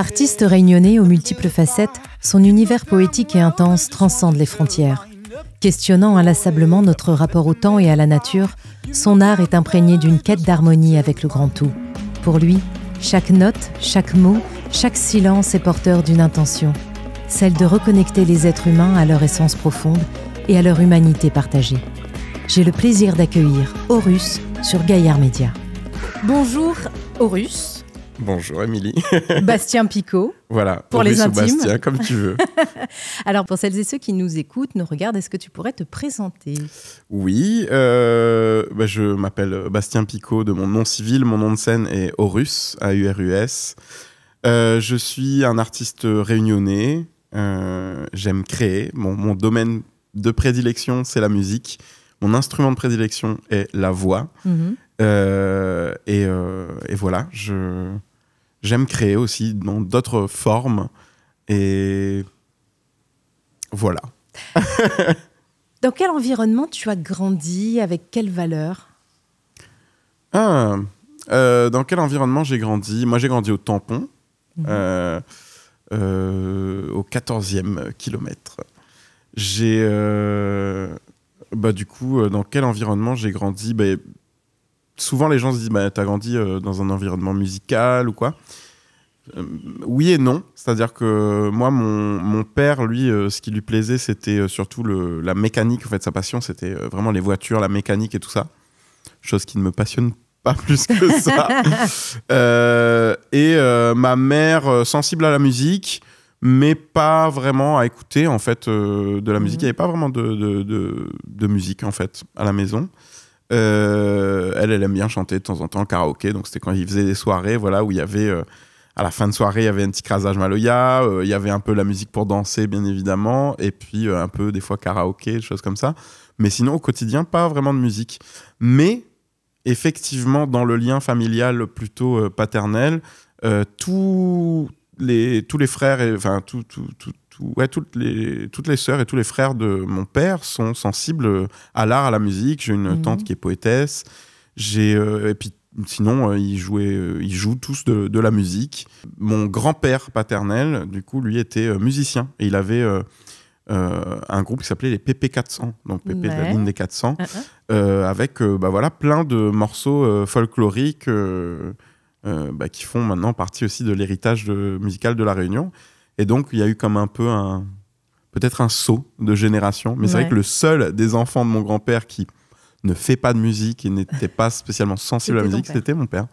Artiste réunionnais aux multiples facettes, son univers poétique et intense transcende les frontières. Questionnant inlassablement notre rapport au temps et à la nature, son art est imprégné d'une quête d'harmonie avec le grand tout. Pour lui, chaque note, chaque mot, chaque silence est porteur d'une intention, celle de reconnecter les êtres humains à leur essence profonde et à leur humanité partagée. J'ai le plaisir d'accueillir Horus sur Gaillard Média. Bonjour Horus. Bonjour Émilie. Bastien Picot. Voilà, pour Horus les intimes. ou Bastien, comme tu veux. Alors pour celles et ceux qui nous écoutent, nous regardent, est-ce que tu pourrais te présenter ? Oui, je m'appelle Bastien Picot de mon nom civil, mon nom de scène est Horus, A-U-R-U-S. Je suis un artiste réunionnais, j'aime créer, mon domaine de prédilection c'est la musique, mon instrument de prédilection est la voix. Et voilà, j'aime créer aussi dans d'autres formes. Et voilà. Dans quel environnement tu as grandi ? Avec quelles valeurs ? Dans quel environnement j'ai grandi ? Moi, j'ai grandi au Tampon, au 14e kilomètre. Du coup, dans quel environnement j'ai grandi ? Souvent, les gens se disent t'as grandi dans un environnement musical ou quoi ? Oui et non. C'est-à-dire que moi, mon père, lui, ce qui lui plaisait, c'était surtout la mécanique. En fait, sa passion, c'était vraiment les voitures, la mécanique et tout ça. Chose qui ne me passionne pas plus que ça. Ma mère, sensible à la musique, mais pas vraiment à écouter, en fait, de la musique. Il n'y avait pas vraiment de musique, en fait, à la maison. Elle aime bien chanter de temps en temps le karaoké, donc c'était quand il faisait des soirées où il y avait à la fin de soirée il y avait un petit crasage maloya, il y avait un peu la musique pour danser bien évidemment, et puis un peu des fois karaoké, des choses comme ça, mais sinon au quotidien pas vraiment de musique. Mais effectivement dans le lien familial plutôt paternel, tous les frères toutes les sœurs et tous les frères de mon père sont sensibles à l'art, à la musique. J'ai une tante qui est poétesse. Et puis sinon, ils jouent tous de la musique. Mon grand-père paternel, du coup, lui était musicien. Et il avait un groupe qui s'appelait les PP 400. Donc PP de la ligne des 400. Avec plein de morceaux folkloriques qui font maintenant partie aussi de l'héritage musical de La Réunion. Et donc, il y a eu comme un peu peut-être un saut de génération. Mais c'est vrai que le seul des enfants de mon grand-père qui ne fait pas de musique et n'était pas spécialement sensible à la musique, c'était mon père.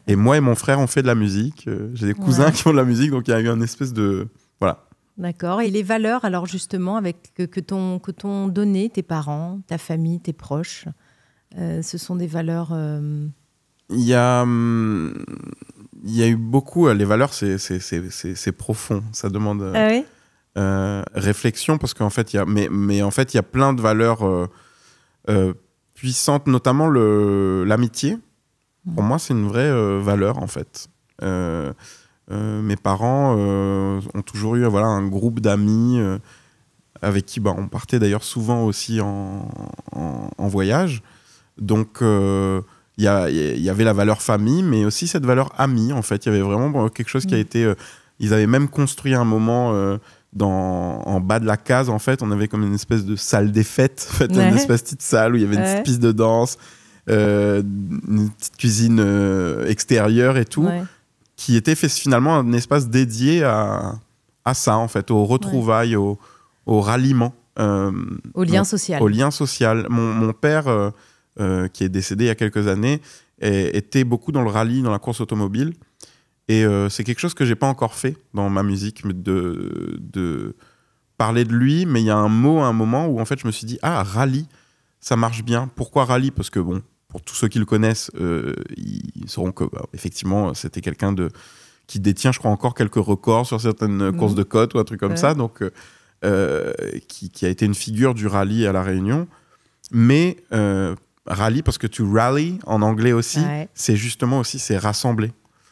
Et moi et mon frère, on fait de la musique. J'ai des cousins qui font de la musique, donc il y a eu une espèce de... Voilà. D'accord. Et les valeurs, alors justement, que t'ont donné tes parents, ta famille, tes proches, ce sont des valeurs... Il y a eu beaucoup... Les valeurs, c'est profond. Ça demande réflexion, parce qu'en fait, mais en fait, il y a plein de valeurs puissantes, notamment l'amitié. Pour moi, c'est une vraie valeur, en fait. Mes parents ont toujours eu un groupe d'amis avec qui on partait d'ailleurs souvent aussi en voyage. Donc... il y avait la valeur famille, mais aussi cette valeur amie, en fait. Il y avait vraiment quelque chose qui a été... ils avaient même construit un moment en bas de la case, en fait. On avait comme une espèce de salle des fêtes, en fait, une espèce de petite salle où il y avait une petite piste de danse, une petite cuisine extérieure et tout, qui était finalement un espace dédié à ça, en fait, aux retrouvailles, au ralliement. Au lien social. Au lien social. Mon père... qui est décédé il y a quelques années, était beaucoup dans le rallye, dans la course automobile. Et c'est quelque chose que j'ai pas encore fait dans ma musique, mais de parler de lui. Mais il y a un moment où en fait je me suis dit rallye, ça marche bien. Pourquoi rallye ? Parce que pour tous ceux qui le connaissent, ils sauront que effectivement c'était quelqu'un qui détient, je crois, encore quelques records sur certaines courses de côte ou un truc comme ça. Donc qui a été une figure du rallye à La Réunion. Mais rallye, parce que to rally en anglais aussi, c'est justement aussi rassembler.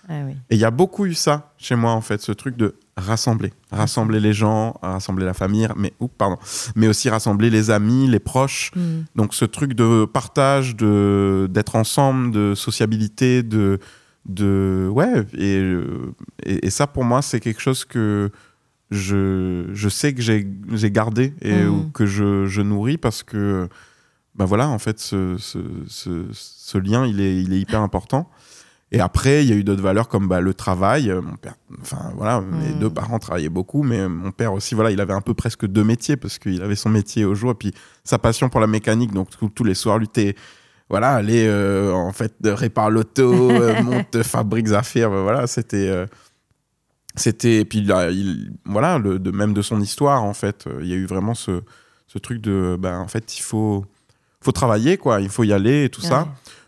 Et il y a beaucoup eu ça chez moi, en fait, ce truc de rassembler les gens, rassembler la famille, mais aussi rassembler les amis, les proches. Donc ce truc de partage, d'être ensemble, de sociabilité, ouais, et ça pour moi c'est quelque chose que je sais que j'ai gardé et ou que je nourris parce que bah voilà, en fait ce lien il est hyper important. Et après, il y a eu d'autres valeurs comme le travail. Mon père, enfin voilà, mes deux parents travaillaient beaucoup, mais mon père aussi, voilà, il avait un peu presque deux métiers parce qu'il avait son métier au jour et puis sa passion pour la mécanique. Donc tous les soirs, lui, voilà, aller en fait répare l'auto, monte, fabrique affaires. Voilà, c'était et puis là, voilà, même de son histoire en fait, il y a eu vraiment ce truc de, en fait, il faut travailler quoi, il faut y aller et tout ça.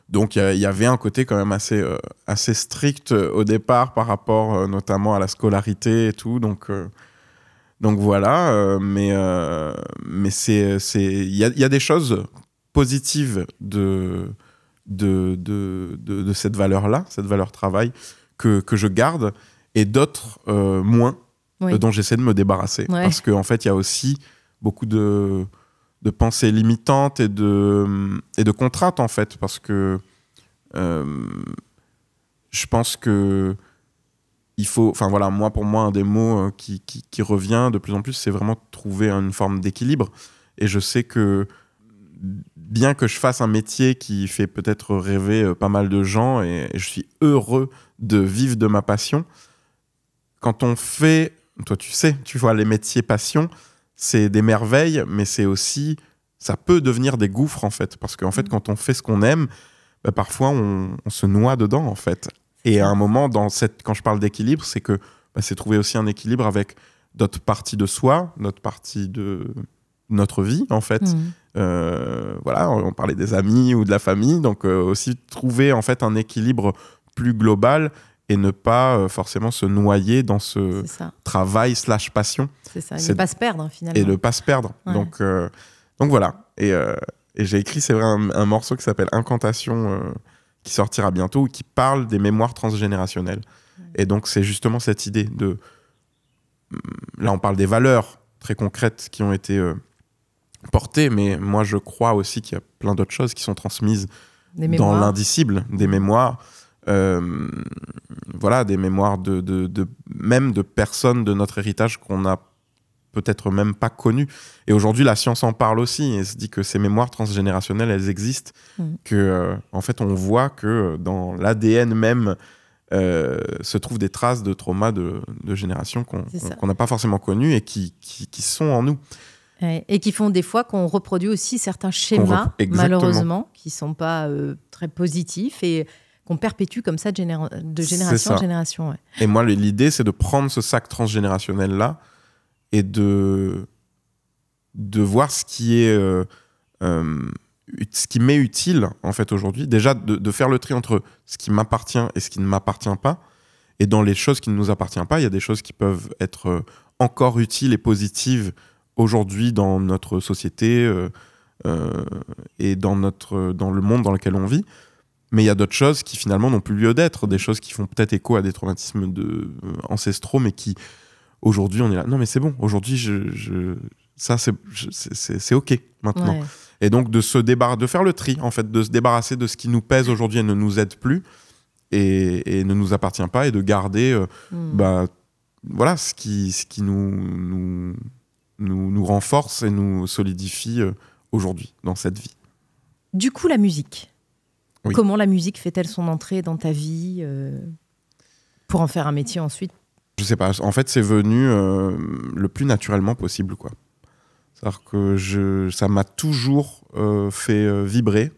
Donc il y avait un côté quand même assez strict au départ par rapport notamment à la scolarité et tout. Donc voilà, mais il y a des choses positives de cette valeur-là, cette valeur travail que je garde, et d'autres moins, dont j'essaie de me débarrasser. Parce qu'en fait, il y a aussi beaucoup de pensées limitantes et de contraintes en fait, parce que je pense que il faut, enfin voilà, pour moi un des mots qui revient de plus en plus, c'est vraiment trouver une forme d'équilibre. Et je sais que bien que je fasse un métier qui fait peut-être rêver pas mal de gens, et je suis heureux de vivre de ma passion, quand on fait, toi tu sais, tu vois, les métiers passion, c'est des merveilles, mais c'est aussi, ça peut devenir des gouffres en fait, parce qu'en fait quand on fait ce qu'on aime, parfois on se noie dedans en fait. Et à un moment, quand je parle d'équilibre, c'est que c'est trouver aussi un équilibre avec d'autres parties de soi, notre partie de notre vie en fait. Voilà, on parlait des amis ou de la famille, donc aussi trouver en fait un équilibre plus global et ne pas forcément se noyer dans ce travail / passion. C'est ça, et ne pas se perdre finalement. Et ne pas se perdre. Ouais. Donc voilà. Et j'ai écrit, c'est vrai, un morceau qui s'appelle Incantation, qui sortira bientôt, qui parle des mémoires transgénérationnelles. Et donc c'est justement cette idée de... Là on parle des valeurs très concrètes qui ont été portées, mais moi je crois aussi qu'il y a plein d'autres choses qui sont transmises dans l'indicible, des mémoires. Voilà, des mémoires même de personnes de notre héritage qu'on n'a peut-être même pas connues. Et aujourd'hui, la science en parle aussi et se dit que ces mémoires transgénérationnelles, elles existent, que en fait, on voit que dans l'ADN même se trouvent des traces de traumas de générations qu'on n'a pas forcément connues et qui sont en nous. Et qui font des fois qu'on reproduit aussi certains schémas, malheureusement, qui ne sont pas très positifs et qu'on perpétue comme ça de génération en génération. Ouais. Et moi, l'idée, c'est de prendre ce sac transgénérationnel-là et de voir ce qui m'est utile, en fait, aujourd'hui. Déjà, de faire le tri entre ce qui m'appartient et ce qui ne m'appartient pas. Et dans les choses qui ne nous appartiennent pas, il y a des choses qui peuvent être encore utiles et positives aujourd'hui dans notre société et dans le monde dans lequel on vit. Mais il y a d'autres choses qui finalement n'ont plus lieu d'être, des choses qui font peut-être écho à des traumatismes ancestraux, mais qui aujourd'hui on est là. Non mais c'est bon, aujourd'hui ça c'est ok maintenant. Ouais. Et donc de faire le tri en fait, de se débarrasser de ce qui nous pèse aujourd'hui et ne nous aide plus et ne nous appartient pas, et de garder voilà ce qui nous renforce et nous solidifie aujourd'hui dans cette vie. Du coup, la musique. Oui. Comment la musique fait-elle son entrée dans ta vie pour en faire un métier ensuite ? Je sais pas. En fait, c'est venu le plus naturellement possible, quoi. C'est-à-dire que ça m'a toujours fait vibrer.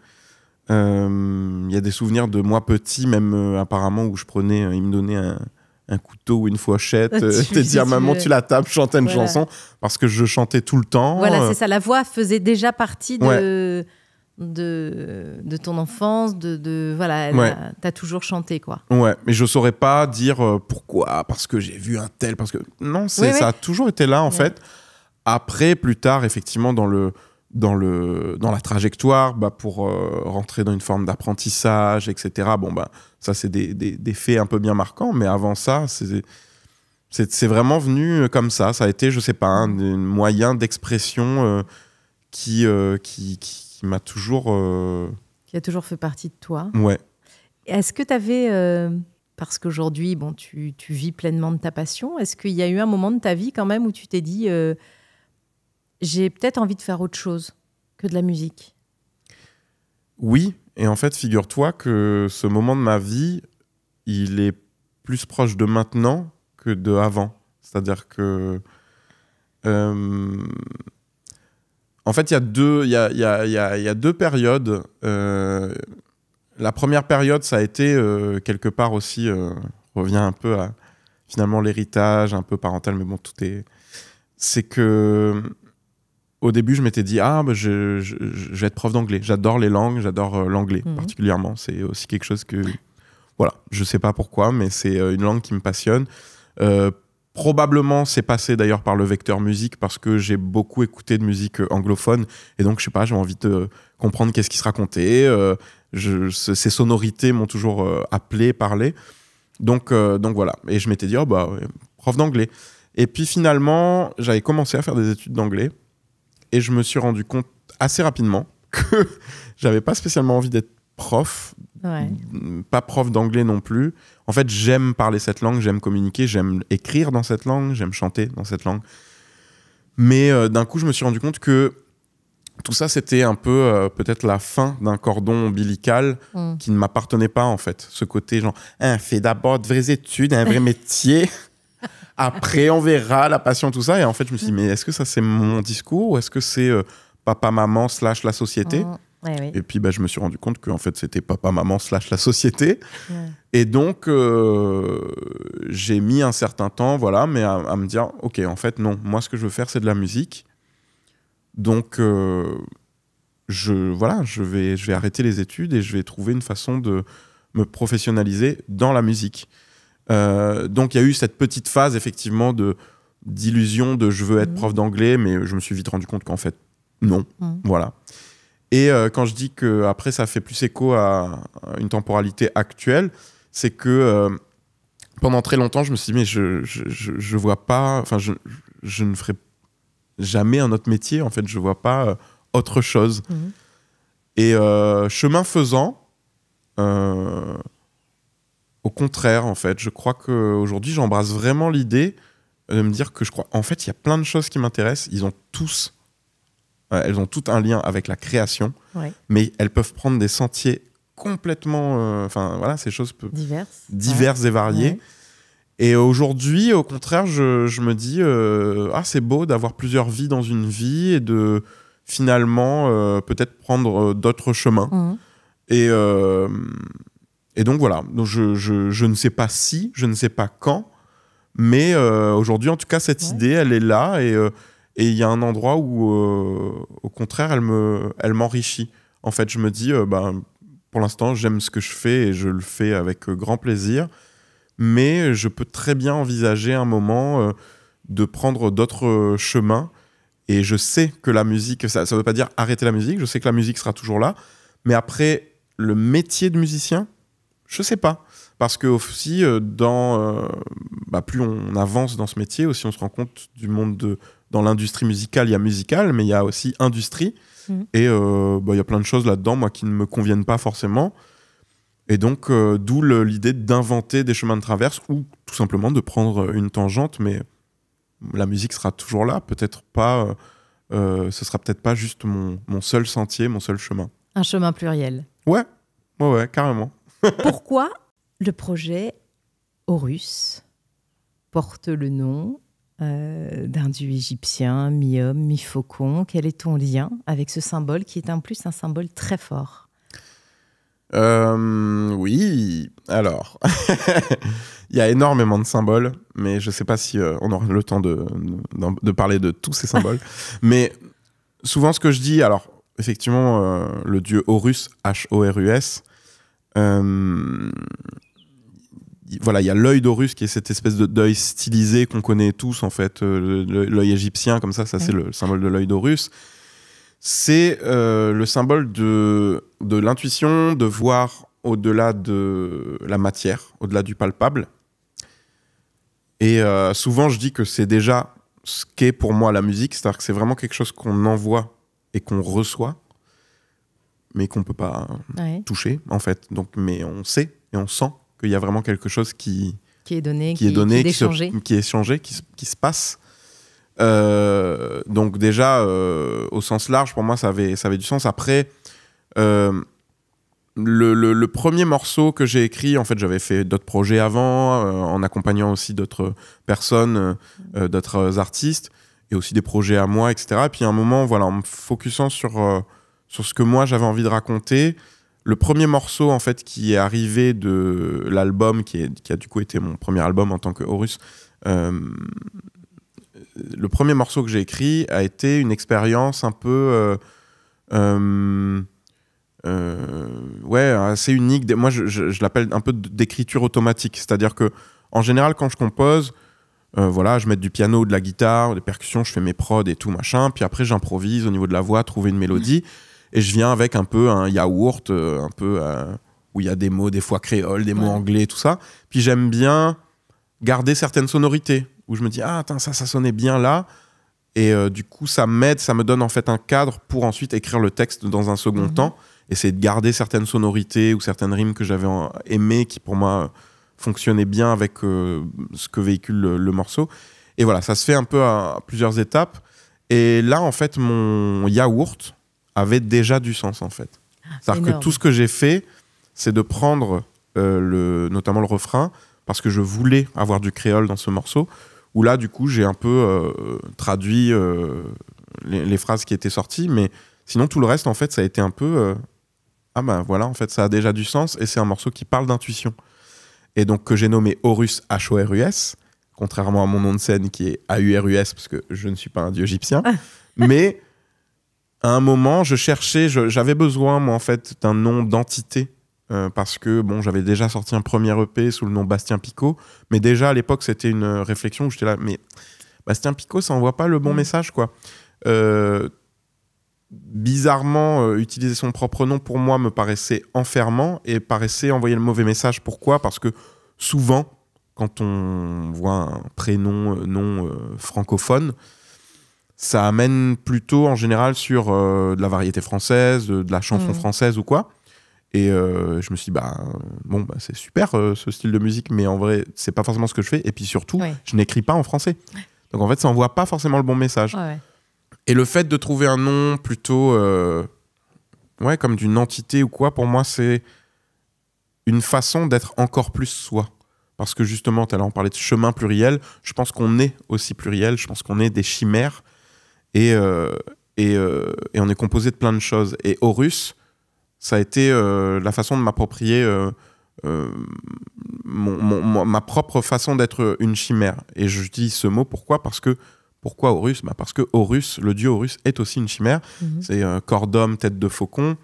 Il y a des souvenirs de moi petit, même apparemment, où il me donnait un couteau ou une fourchette, te dire maman tu la tapes, chanter une chanson, parce que je chantais tout le temps. Voilà, c'est ça. La voix faisait déjà partie de ton enfance, voilà, t'as toujours chanté, quoi. Ouais, mais je saurais pas dire pourquoi, parce que j'ai vu un tel, parce que non, ça a toujours été là en fait. Après, plus tard, effectivement, dans la trajectoire, pour rentrer dans une forme d'apprentissage, etc. Ça c'est des faits un peu bien marquants, mais avant ça, c'est vraiment venu comme ça. Ça a été, je sais pas, un moyen d'expression qui m'a toujours... Qui a toujours fait partie de toi. Ouais. Est-ce que tu avais, parce qu'aujourd'hui, bon, tu vis pleinement de ta passion, est-ce qu'il y a eu un moment de ta vie quand même où tu t'es dit j'ai peut-être envie de faire autre chose que de la musique? Oui, et en fait, figure-toi que ce moment de ma vie, il est plus proche de maintenant que de avant. C'est-à-dire que... en fait, il y a deux périodes. La première période, ça a été quelque part aussi, revient un peu à finalement l'héritage, un peu parental, mais bon, tout est... C'est que au début, je m'étais dit, je vais être prof d'anglais. J'adore les langues, j'adore l'anglais particulièrement. C'est aussi quelque chose que... Voilà, je sais pas pourquoi, mais c'est une langue qui me passionne. Probablement, c'est passé d'ailleurs par le vecteur musique parce que j'ai beaucoup écouté de musique anglophone. Et donc, je sais pas, j'ai envie de comprendre qu'est-ce qui se racontait. Ces sonorités m'ont toujours appelé, parlé. Donc voilà. Et je m'étais dit, prof d'anglais. Et puis finalement, j'avais commencé à faire des études d'anglais. Et je me suis rendu compte assez rapidement que j'avais pas spécialement envie d'être prof. Ouais. Pas prof d'anglais non plus. En fait, j'aime parler cette langue, j'aime communiquer, j'aime écrire dans cette langue, j'aime chanter dans cette langue. Mais d'un coup, je me suis rendu compte que tout ça, c'était un peu peut-être la fin d'un cordon ombilical qui ne m'appartenait pas, en fait. Ce côté genre, fais d'abord de vraies études, un vrai métier. Après, on verra la passion, tout ça. Et en fait, je me suis dit, mais est-ce que ça, c'est mon discours ou est-ce que c'est papa, maman / la société Ouais, oui. Et puis, je me suis rendu compte qu'en fait, c'était papa, maman / la société. Ouais. Et donc, j'ai mis un certain temps, voilà, mais à me dire, OK, en fait, non. Moi, ce que je veux faire, c'est de la musique. Donc, je vais arrêter les études et je vais trouver une façon de me professionnaliser dans la musique. Donc il y a eu cette petite phase effectivement d'illusion de je veux être prof d'anglais, mais je me suis vite rendu compte qu'en fait non, voilà. Et quand je dis que après ça fait plus écho à une temporalité actuelle, c'est que pendant très longtemps je me suis dit mais je vois pas, enfin je ne ferai jamais un autre métier, en fait je vois pas autre chose. Et chemin faisant, au contraire, en fait, je crois qu'aujourd'hui, j'embrasse vraiment l'idée de me dire que je crois... En fait, il y a plein de choses qui m'intéressent. Elles ont toutes un lien avec la création, mais elles peuvent prendre des sentiers complètement... voilà, ces choses diverses et variées. Ouais. Et aujourd'hui, au contraire, je me dis c'est beau d'avoir plusieurs vies dans une vie et de finalement peut-être prendre d'autres chemins. Et donc voilà, donc je ne sais pas si, je ne sais pas quand, mais aujourd'hui en tout cas cette idée elle est là et il y a un endroit où au contraire elle m'enrichit. En fait je me dis pour l'instant j'aime ce que je fais et je le fais avec grand plaisir, mais je peux très bien envisager un moment de prendre d'autres chemins et je sais que la musique, ça veut pas dire arrêter la musique, je sais que la musique sera toujours là, mais après le métier de musicien, je sais pas, parce que aussi plus on avance dans ce métier, aussi on se rend compte du monde dans l'industrie musicale, il y a musical, mais il y a aussi industrie, et il y a plein de choses là-dedans, moi, qui ne me conviennent pas forcément, et donc d'où l'idée d'inventer des chemins de traverse, ou tout simplement de prendre une tangente, mais la musique sera toujours là, peut-être pas, ce sera peut-être pas juste mon seul sentier, mon seul chemin. Un chemin pluriel. Ouais, carrément. Pourquoi le projet Horus porte le nom d'un dieu égyptien, mi-homme, mi-faucon? Quel est ton lien avec ce symbole qui est en plus un symbole très fort? Oui, alors, il y a énormément de symboles, mais je ne sais pas si on aura le temps de parler de tous ces symboles. Mais souvent, ce que je dis, alors, effectivement, le dieu Horus, H-O-R-U-S, voilà, il y a l'œil d'Horus qui est cette espèce d'œil stylisé qu'on connaît tous en fait, l'œil égyptien comme ça c'est le symbole de l'œil d'Horus. C'est le symbole de l'intuition, de voir au-delà de la matière, au-delà du palpable. Et souvent je dis que c'est déjà ce qu'est pour moi la musique, c'est-à-dire que c'est vraiment quelque chose qu'on envoie et qu'on reçoit. mais qu'on peut pas toucher, en fait. Donc, mais on sait et on sent qu'il y a vraiment quelque chose qui est donné, qui est échangé, qui se passe. Donc déjà, au sens large, pour moi, ça avait du sens. Après, le premier morceau que j'ai écrit, en fait, j'avais fait d'autres projets avant, en accompagnant aussi d'autres personnes, d'autres artistes, et aussi des projets à moi, etc. Et puis à un moment, voilà, en me focusant sur ce que moi j'avais envie de raconter, le premier morceau en fait qui est arrivé de l'album, qui a du coup été mon premier album en tant que Horus, le premier morceau que j'ai écrit a été une expérience un peu assez unique. Moi, je l'appelle un peu d'écriture automatique. C'est-à-dire que, en général, quand je compose, je mets du piano ou de la guitare, des percussions, je fais mes prods et tout, machin. Puis après, j'improvise au niveau de la voix, trouver une mélodie. Et je viens avec un peu un yaourt, où il y a des mots, des fois créoles, des mots anglais, tout ça. Puis j'aime bien garder certaines sonorités, où je me dis, attends, ça sonnait bien là. Et du coup, ça m'aide, ça me donne en fait un cadre pour ensuite écrire le texte dans un second temps. Essayer de garder certaines sonorités ou certaines rimes que j'avais aimées, qui pour moi fonctionnaient bien avec ce que véhicule le morceau. Et voilà, ça se fait un peu à plusieurs étapes. Et là, en fait, mon yaourt avait déjà du sens, en fait. C'est-à-dire que tout ce que j'ai fait, c'est de prendre notamment le refrain, parce que je voulais avoir du créole dans ce morceau, où là, du coup, j'ai un peu traduit les phrases qui étaient sorties, mais sinon, tout le reste, en fait, ça a été un peu... voilà, en fait, ça a déjà du sens, et c'est un morceau qui parle d'intuition. Et donc, que j'ai nommé Horus, H-O-R-U-S, contrairement à mon nom de scène qui est A-U-R-U-S, parce que je ne suis pas un dieu égyptien. Mais à un moment, j'avais besoin, moi, en fait, d'un nom d'entité, parce que, bon, j'avais déjà sorti un premier EP sous le nom Bastien Picot, mais déjà, à l'époque, c'était une réflexion où j'étais là, mais Bastien Picot, ça envoie pas le bon message, quoi. Bizarrement, utiliser son propre nom, pour moi, me paraissait enfermant et paraissait envoyer le mauvais message. Pourquoi ? Parce que souvent, quand on voit un prénom, nom francophone, ça amène plutôt, en général, sur de la variété française, de la chanson française ou quoi. Et je me suis dit, c'est super ce style de musique, mais en vrai, c'est pas forcément ce que je fais. Et puis surtout, je n'écris pas en français. Donc en fait, ça envoie pas forcément le bon message. Et le fait de trouver un nom plutôt comme d'une entité ou quoi, pour moi, c'est une façon d'être encore plus soi. Parce que justement, tout à l'heure, on parlait de chemin pluriel. Je pense qu'on est aussi pluriel. Je pense qu'on est des chimères. Et on est composé de plein de choses. Et Horus, ça a été la façon de m'approprier ma propre façon d'être une chimère. Et je dis ce mot, pourquoi ? Pourquoi Horus ? Parce que Horus, le dieu Horus, est aussi une chimère. C'est corps d'homme, tête de faucon.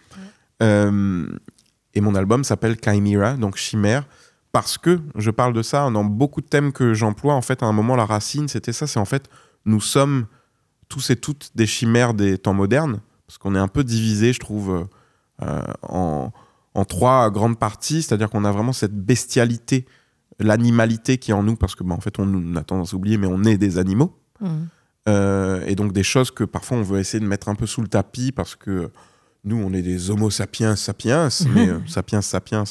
Et mon album s'appelle Chimera, donc chimère, parce que je parle de ça dans beaucoup de thèmes que j'emploie. En fait, à un moment, la racine, c'était ça. C'est en fait, nous sommes tous et toutes des chimères des temps modernes, parce qu'on est un peu divisés, je trouve, en trois grandes parties. C'est-à-dire qu'on a vraiment cette bestialité, l'animalité qui est en nous, parce que en fait, on a tendance à oublier, mais on est des animaux. Et donc des choses que parfois on veut essayer de mettre un peu sous le tapis parce que nous on est des homo sapiens sapiens, mais sapiens sapiens,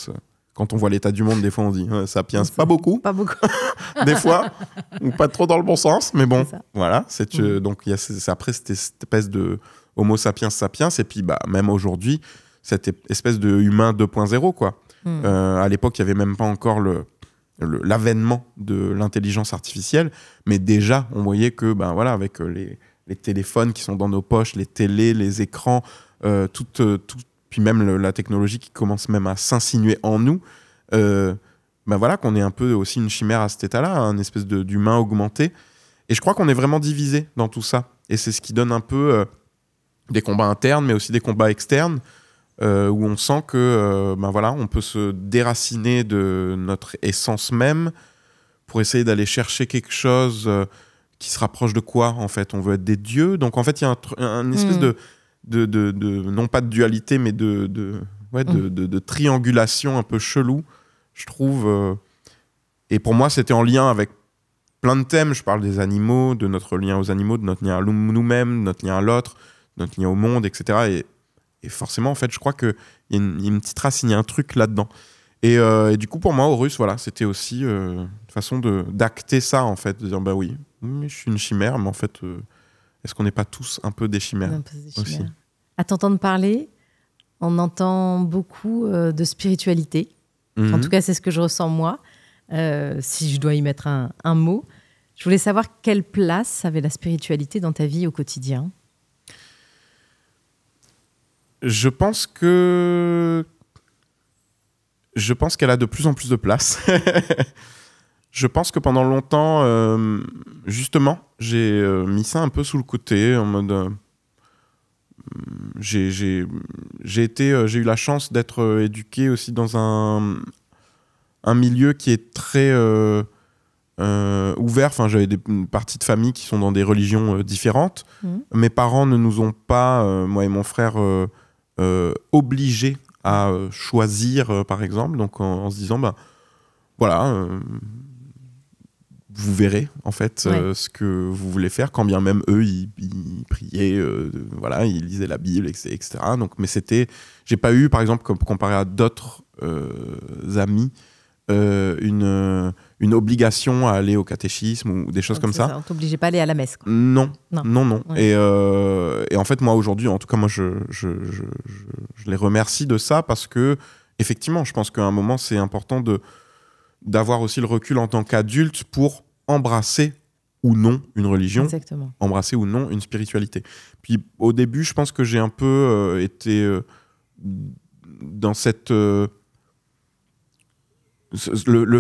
quand on voit l'état du monde, des fois on dit sapiens pas beaucoup des fois, ou pas trop dans le bon sens, mais bon, voilà, donc il y a après cette espèce de homo sapiens sapiens, et puis même aujourd'hui cette espèce de humain 2.0 quoi. À l'époque il y avait même pas encore l'avènement de l'intelligence artificielle, mais déjà on voyait que avec les téléphones qui sont dans nos poches, les télés, les écrans, puis même la technologie qui commence même à s'insinuer en nous, qu'on est un peu aussi une chimère à cet état-là, une espèce d'humain augmenté. Et je crois qu'on est vraiment divisé dans tout ça, et c'est ce qui donne un peu des combats internes, mais aussi des combats externes, où on sent que on peut se déraciner de notre essence même pour essayer d'aller chercher quelque chose qui se rapproche de quoi, en fait. On veut être des dieux, donc en fait il y a une espèce de non pas de dualité, mais de triangulation un peu chelou, je trouve. Et pour moi c'était en lien avec plein de thèmes. Je parle des animaux, de notre lien aux animaux, de notre lien à nous-mêmes, de notre lien à l'autre, de notre lien au monde, etc. forcément, en fait, je crois qu'il y a une petite racine, il y a un truc là-dedans. Et du coup, pour moi, Horus, voilà, c'était aussi une façon d'acter ça, en fait, de dire, bah oui, je suis une chimère, mais en fait, est-ce qu'on n'est pas tous un peu des chimères, aussi? À t'entendre parler, on entend beaucoup de spiritualité. En tout cas, c'est ce que je ressens moi. Si je dois y mettre un mot, je voulais savoir quelle place avait la spiritualité dans ta vie au quotidien. Je pense qu'elle a de plus en plus de place. Je pense que pendant longtemps, justement, j'ai mis ça un peu sous le côté, en mode... j'ai eu la chance d'être éduqué aussi dans un milieu qui est très ouvert. Enfin, j'avais des parties de famille qui sont dans des religions différentes. Mes parents ne nous ont pas, moi et mon frère, obligés à choisir, par exemple. Donc, en se disant, bah, voilà, vous verrez, en fait, ce que vous voulez faire, quand bien même eux, ils priaient, voilà, ils lisaient la Bible, etc. Donc, mais j'ai pas eu, par exemple, comparé à d'autres amis, une obligation à aller au catéchisme ou des choses comme ça. On t'obligeait pas à aller à la messe, quoi. Non. Ouais. Et en fait, moi, aujourd'hui, en tout cas, moi, je les remercie de ça parce que, effectivement, je pense qu'à un moment, c'est important d'avoir aussi le recul en tant qu'adulte pour embrasser ou non une religion, Exactement. embrasser ou non une spiritualité. Puis au début, je pense que j'ai un peu été dans cette... le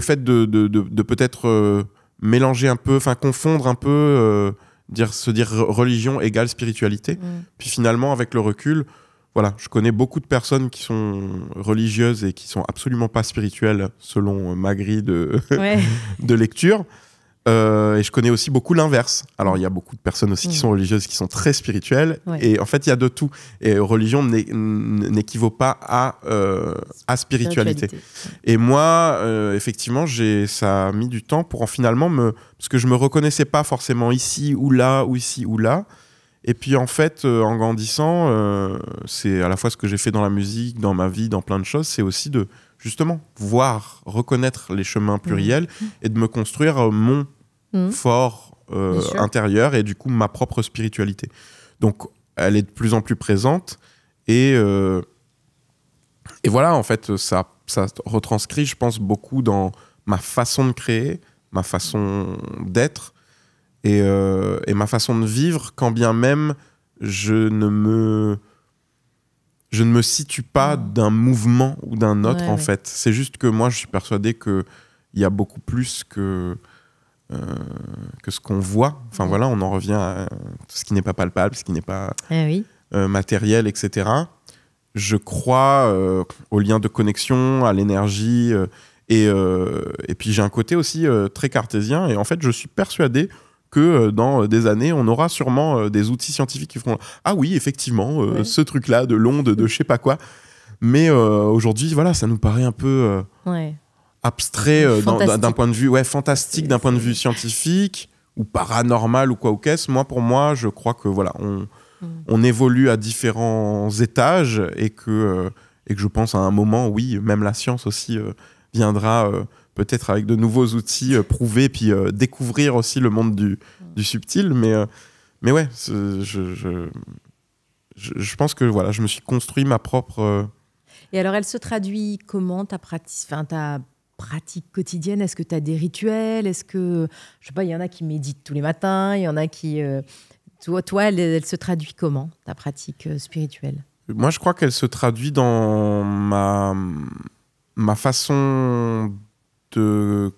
fait de peut-être mélanger un peu, enfin confondre un peu, se dire religion égale spiritualité. Puis finalement, avec le recul, voilà, je connais beaucoup de personnes qui sont religieuses et qui sont absolument pas spirituelles selon ma grille de lecture. Et je connais aussi beaucoup l'inverse. Alors, il y a beaucoup de personnes aussi qui sont religieuses, qui sont très spirituelles. Et en fait, il y a de tout. Et religion n'équivaut pas à spiritualité. Et moi, effectivement, ça a mis du temps pour finalement parce que je me reconnaissais pas forcément ici ou là, ou ici ou là. Et puis, en fait, en grandissant, c'est à la fois ce que j'ai fait dans la musique, dans ma vie, dans plein de choses, c'est aussi de, justement, reconnaître les chemins pluriels et de me construire mon fort intérieur et du coup ma propre spiritualité. Donc elle est de plus en plus présente et voilà, en fait ça retranscrit, je pense, beaucoup dans ma façon de créer, ma façon d'être et ma façon de vivre, quand bien même je ne me situe pas d'un mouvement ou d'un autre, en fait. C'est juste que moi je suis persuadé qu'il y a beaucoup plus que ce qu'on voit. Enfin voilà, on en revient à tout ce qui n'est pas palpable, ce qui n'est pas matériel, etc. Je crois aux liens de connexion, à l'énergie, et puis j'ai un côté aussi très cartésien, et en fait je suis persuadé que dans des années, on aura sûrement des outils scientifiques qui feront « Ah oui, effectivement, ce truc-là, de l'onde, de je sais pas quoi ». Mais aujourd'hui, voilà, ça nous paraît un peu... abstrait d'un point de vue fantastique, d'un point de vue scientifique ou paranormal ou quoi ou qu'est-ce. Pour moi, je crois que voilà, on évolue à différents étages et que je pense à un moment, oui, même la science aussi viendra peut-être avec de nouveaux outils prouver, puis découvrir aussi le monde du subtil. Mais ouais, je pense que voilà, je me suis construit ma propre... Et alors, elle se traduit comment, ta pratique quotidienne? Est-ce que tu as des rituels? Est-ce que, je sais pas, il y en a qui méditent tous les matins, il y en a qui... Toi, elle se traduit comment, ta pratique spirituelle? Moi, je crois qu'elle se traduit dans ma façon de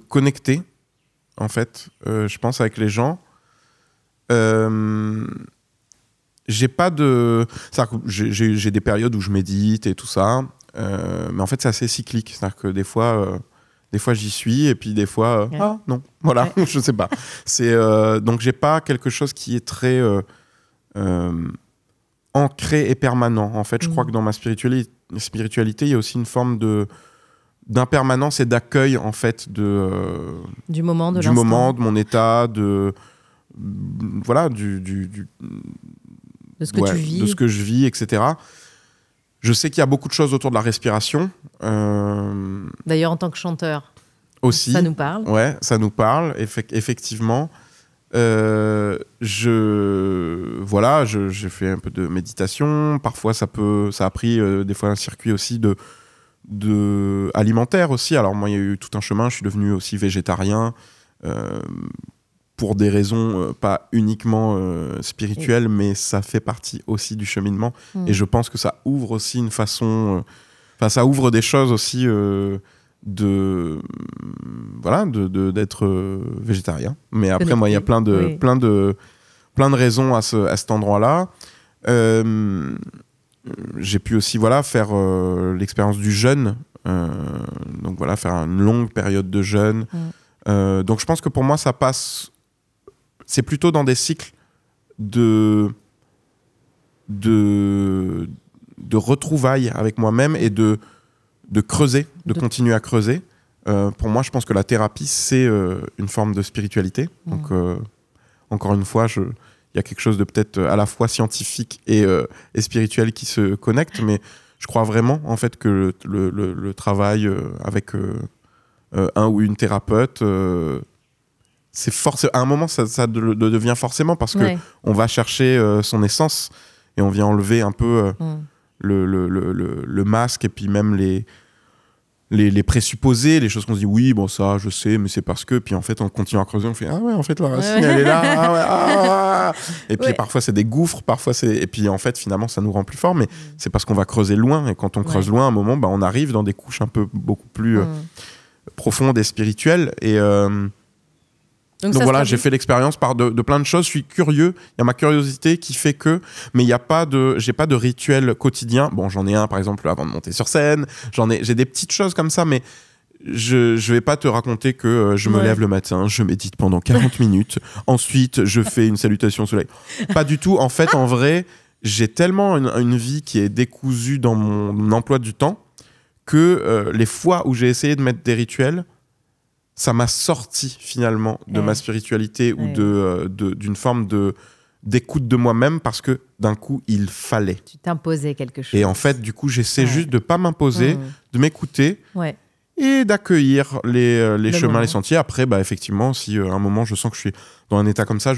connecter, en fait, je pense, avec les gens. J'ai pas de... J'ai des périodes où je médite et tout ça, mais en fait, c'est assez cyclique. C'est-à-dire que des fois, j'y suis, et puis des fois, non, voilà, je sais pas. Donc, j'ai pas quelque chose qui est très ancré et permanent. En fait, je crois que dans ma spiritualité, il y a aussi une forme d'impermanence et d'accueil, en fait, du moment, de mon état, De ce que tu vis. De ce que je vis, etc. Je sais qu'il y a beaucoup de choses autour de la respiration. D'ailleurs, en tant que chanteur, aussi, ça nous parle. Ouais, ça nous parle, effectivement. J'ai fait un peu de méditation. Parfois, ça a pris des fois un circuit aussi de alimentaire aussi. Alors moi, il y a eu tout un chemin. Je suis devenu aussi végétarien pour des raisons pas uniquement spirituelles, mais ça fait partie aussi du cheminement. Et je pense que ça ouvre aussi une façon... ça ouvre des choses aussi d'être végétarien. Mais après, moi, il y a plein de raisons à cet endroit-là. J'ai pu aussi faire l'expérience du jeûne. Donc voilà, faire une longue période de jeûne. Donc je pense que pour moi, ça passe... C'est plutôt dans des cycles de retrouvailles avec moi-même et de creuser, de continuer à creuser. Pour moi, je pense que la thérapie, c'est une forme de spiritualité. Donc, encore une fois, il y a quelque chose de peut-être à la fois scientifique et spirituel qui se connecte, mais je crois vraiment, en fait, que le travail avec un ou une thérapeute, à un moment, ça devient forcément parce que on va chercher son essence et on vient enlever un peu le masque et puis même les présupposés, les choses qu'on se dit oui, bon ça je sais, mais c'est parce que, puis en fait on continue à creuser, on fait ah ouais, en fait la racine elle est là, et puis parfois c'est des gouffres, et puis en fait finalement ça nous rend plus forts, mais c'est parce qu'on va creuser loin, et quand on creuse loin, à un moment on arrive dans des couches un peu beaucoup plus profondes et spirituelles, et donc voilà, j'ai fait l'expérience de plein de choses. Je suis curieux. Il y a ma curiosité qui fait que, mais j'ai pas de rituel quotidien. Bon, j'en ai un par exemple avant de monter sur scène. J'ai des petites choses comme ça, mais je vais pas te raconter que je me lève le matin, je médite pendant 40 minutes. Ensuite, je fais une salutation au soleil. Pas du tout. En fait, en vrai, j'ai tellement une vie qui est décousue dans mon emploi du temps que les fois où j'ai essayé de mettre des rituels, ça m'a sorti finalement de ma spiritualité ou d'une forme d'écoute de moi-même, parce que d'un coup, il fallait. Tu t'imposais quelque chose. Et en fait, du coup, j'essaie juste de ne pas m'imposer, de m'écouter et d'accueillir les chemins, moment. Les sentiers. Après, effectivement, si à un moment, je sens que je suis dans un état comme ça,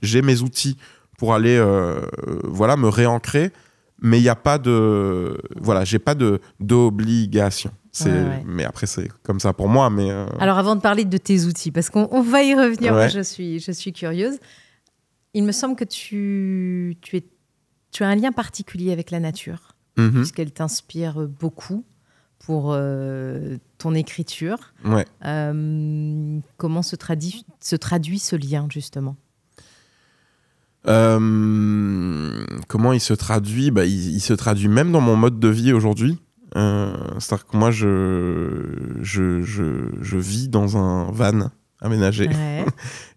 j'ai mes outils pour aller me réancrer, mais il n'y a pas de... j'ai pas d'obligation. Mais après, c'est comme ça pour moi. Mais Alors, avant de parler de tes outils, parce qu'on va y revenir, moi, je suis curieuse. Il me semble que tu as un lien particulier avec la nature, puisqu'elle t'inspire beaucoup pour ton écriture. Comment se traduit ce lien, justement ? Comment il se traduit ? Il se traduit même dans mon mode de vie aujourd'hui. C'est-à-dire que moi, je vis dans un van aménagé.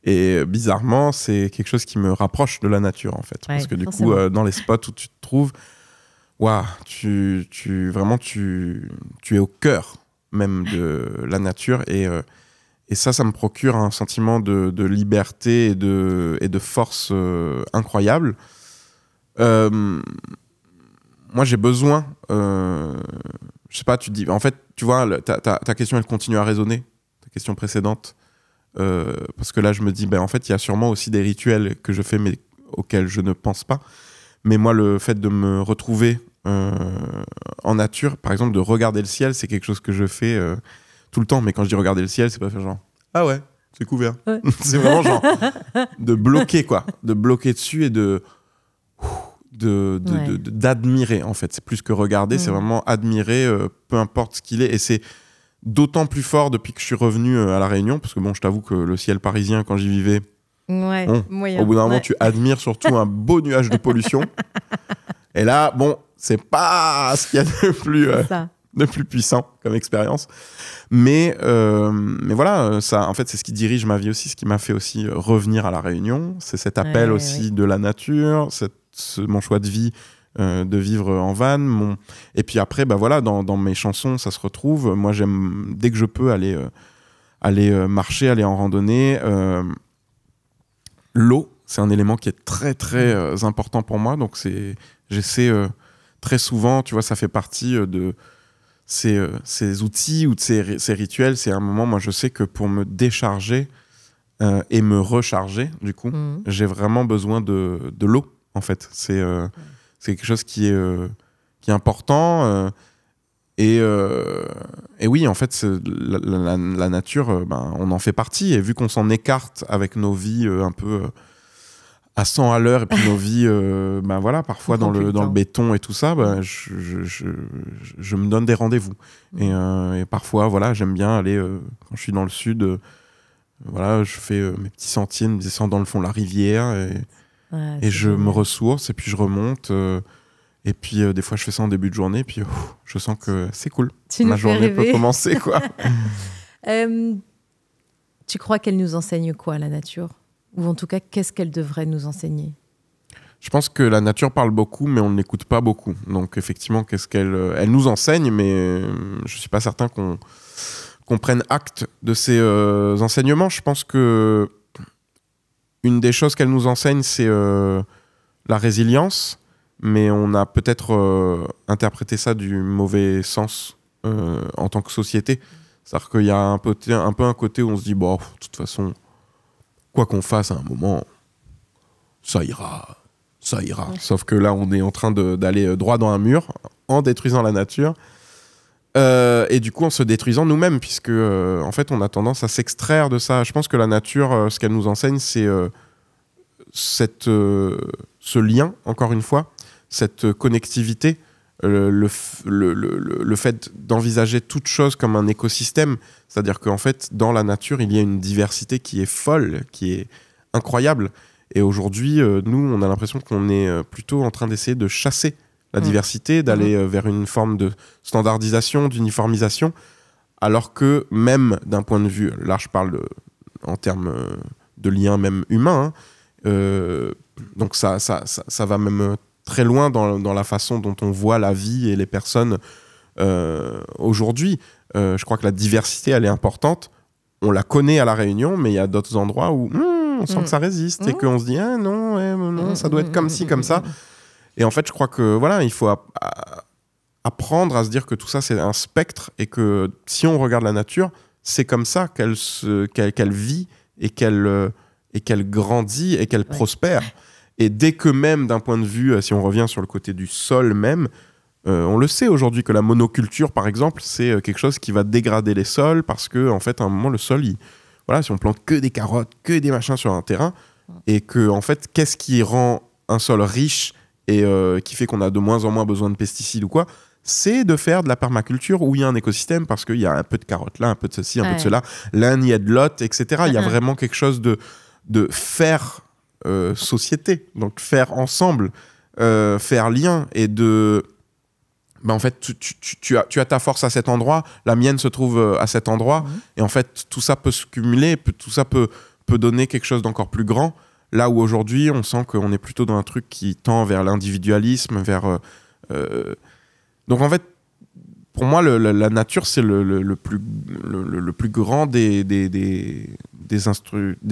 Et bizarrement, c'est quelque chose qui me rapproche de la nature, en fait. Parce que du coup, dans les spots où tu te trouves, tu es au cœur même de la nature. Et ça me procure un sentiment de liberté et de force incroyable. Moi, j'ai besoin... je sais pas, tu te dis... En fait, tu vois, ta question, elle continue à résonner. Ta question précédente. Parce que là, je me dis, en fait, il y a sûrement aussi des rituels que je fais, mais auxquels je ne pense pas. Mais moi, le fait de me retrouver en nature, par exemple, de regarder le ciel, c'est quelque chose que je fais tout le temps. Mais quand je dis regarder le ciel, c'est pas faire genre... Ah ouais, c'est couvert. C'est vraiment genre... de bloquer, quoi. De bloquer dessus et d'admirer, en fait. C'est plus que regarder, c'est vraiment admirer, peu importe ce qu'il est. Et c'est d'autant plus fort depuis que je suis revenu à La Réunion, parce que je t'avoue que le ciel parisien, quand j'y vivais, au bout d'un moment, tu admires surtout un beau nuage de pollution. Et là, c'est pas ce qu'il y a de plus puissant comme expérience. Mais voilà, ça, en fait, c'est ce qui dirige ma vie aussi, ce qui m'a fait aussi revenir à La Réunion. C'est cet appel aussi de la nature, mon choix de vie, de vivre en van. Et puis après, dans mes chansons, ça se retrouve. Moi, j'aime, dès que je peux, aller marcher, aller en randonnée. L'eau, c'est un élément qui est très très important pour moi. Donc j'essaie très souvent, tu vois, ça fait partie de ces outils ou de ces rituels. C'est un moment, moi je sais que pour me décharger et me recharger, du coup, j'ai vraiment besoin de l'eau, en fait. C'est quelque chose qui est important. Et oui, en fait, la nature, on en fait partie. Et vu qu'on s'en écarte avec nos vies un peu à 100 à l'heure, et puis nos vies, voilà, parfois dans le béton et tout ça, je me donne des rendez-vous. Et parfois, voilà, j'aime bien aller, quand je suis dans le sud, voilà, je fais mes petits sentiers, me descends dans le fond de la rivière, et je me ressource, et puis je remonte. Et puis, des fois, je fais ça en début de journée, puis je sens que c'est cool. Ma journée peut commencer, quoi. Tu crois qu'elle nous enseigne quoi, la nature ? Ou en tout cas, qu'est-ce qu'elle devrait nous enseigner ? Je pense que la nature parle beaucoup, mais on ne l'écoute pas beaucoup. Donc, effectivement, elle nous enseigne, mais je ne suis pas certain qu'on prenne acte de ces enseignements. Je pense que une des choses qu'elle nous enseigne, c'est la résilience. Mais on a peut-être interprété ça du mauvais sens en tant que société. C'est-à-dire qu'il y a un peu un côté où on se dit, bon, de toute façon, quoi qu'on fasse à un moment, ça ira. Ouais. Sauf que là, on est en train d'aller droit dans un mur en détruisant la nature. Et du coup, en se détruisant nous-mêmes, puisque en fait, on a tendance à s'extraire de ça. Je pense que la nature, ce qu'elle nous enseigne, c'est ce lien, encore une fois, cette connectivité, le fait d'envisager toute chose comme un écosystème. C'est-à-dire qu'en fait, dans la nature, il y a une diversité qui est folle, qui est incroyable. Et aujourd'hui, nous, on a l'impression qu'on est plutôt en train d'essayer de chasser la diversité, d'aller vers une forme de standardisation, d'uniformisation, alors que même d'un point de vue, là je parle en termes de lien même humain, donc ça va même très loin dans la façon dont on voit la vie et les personnes aujourd'hui. Je crois que la diversité, elle est importante. On la connaît à La Réunion, mais il y a d'autres endroits où on sent que ça résiste et qu'on se dit ah non, ça doit être comme ci, comme ça. Et en fait, je crois que voilà, il faut apprendre à se dire que tout ça, c'est un spectre et que si on regarde la nature, c'est comme ça qu'elle vit et qu'elle grandit et qu'elle prospère. Et dès que même, d'un point de vue, si on revient sur le côté du sol même, on le sait aujourd'hui que la monoculture, par exemple, c'est quelque chose qui va dégrader les sols parce que, en fait, à un moment, le sol, voilà, si on plante que des carottes, que des machins sur un terrain, et que, en fait, qu'est-ce qui rend un sol riche et qui fait qu'on a de moins en moins besoin de pesticides ou quoi, c'est de faire de la permaculture où il y a un écosystème parce qu'il y a un peu de carottes là, un peu de ceci, un peu de cela, l'un y a de l'autre, etc. Il y a vraiment quelque chose de faire société, donc faire ensemble, faire lien et de... en fait, tu as ta force à cet endroit, la mienne se trouve à cet endroit, et en fait, tout ça peut se cumuler, tout ça peut donner quelque chose d'encore plus grand. Là où aujourd'hui, on sent qu'on est plutôt dans un truc qui tend vers l'individualisme, vers... Donc en fait, pour moi, la nature, c'est le plus grand des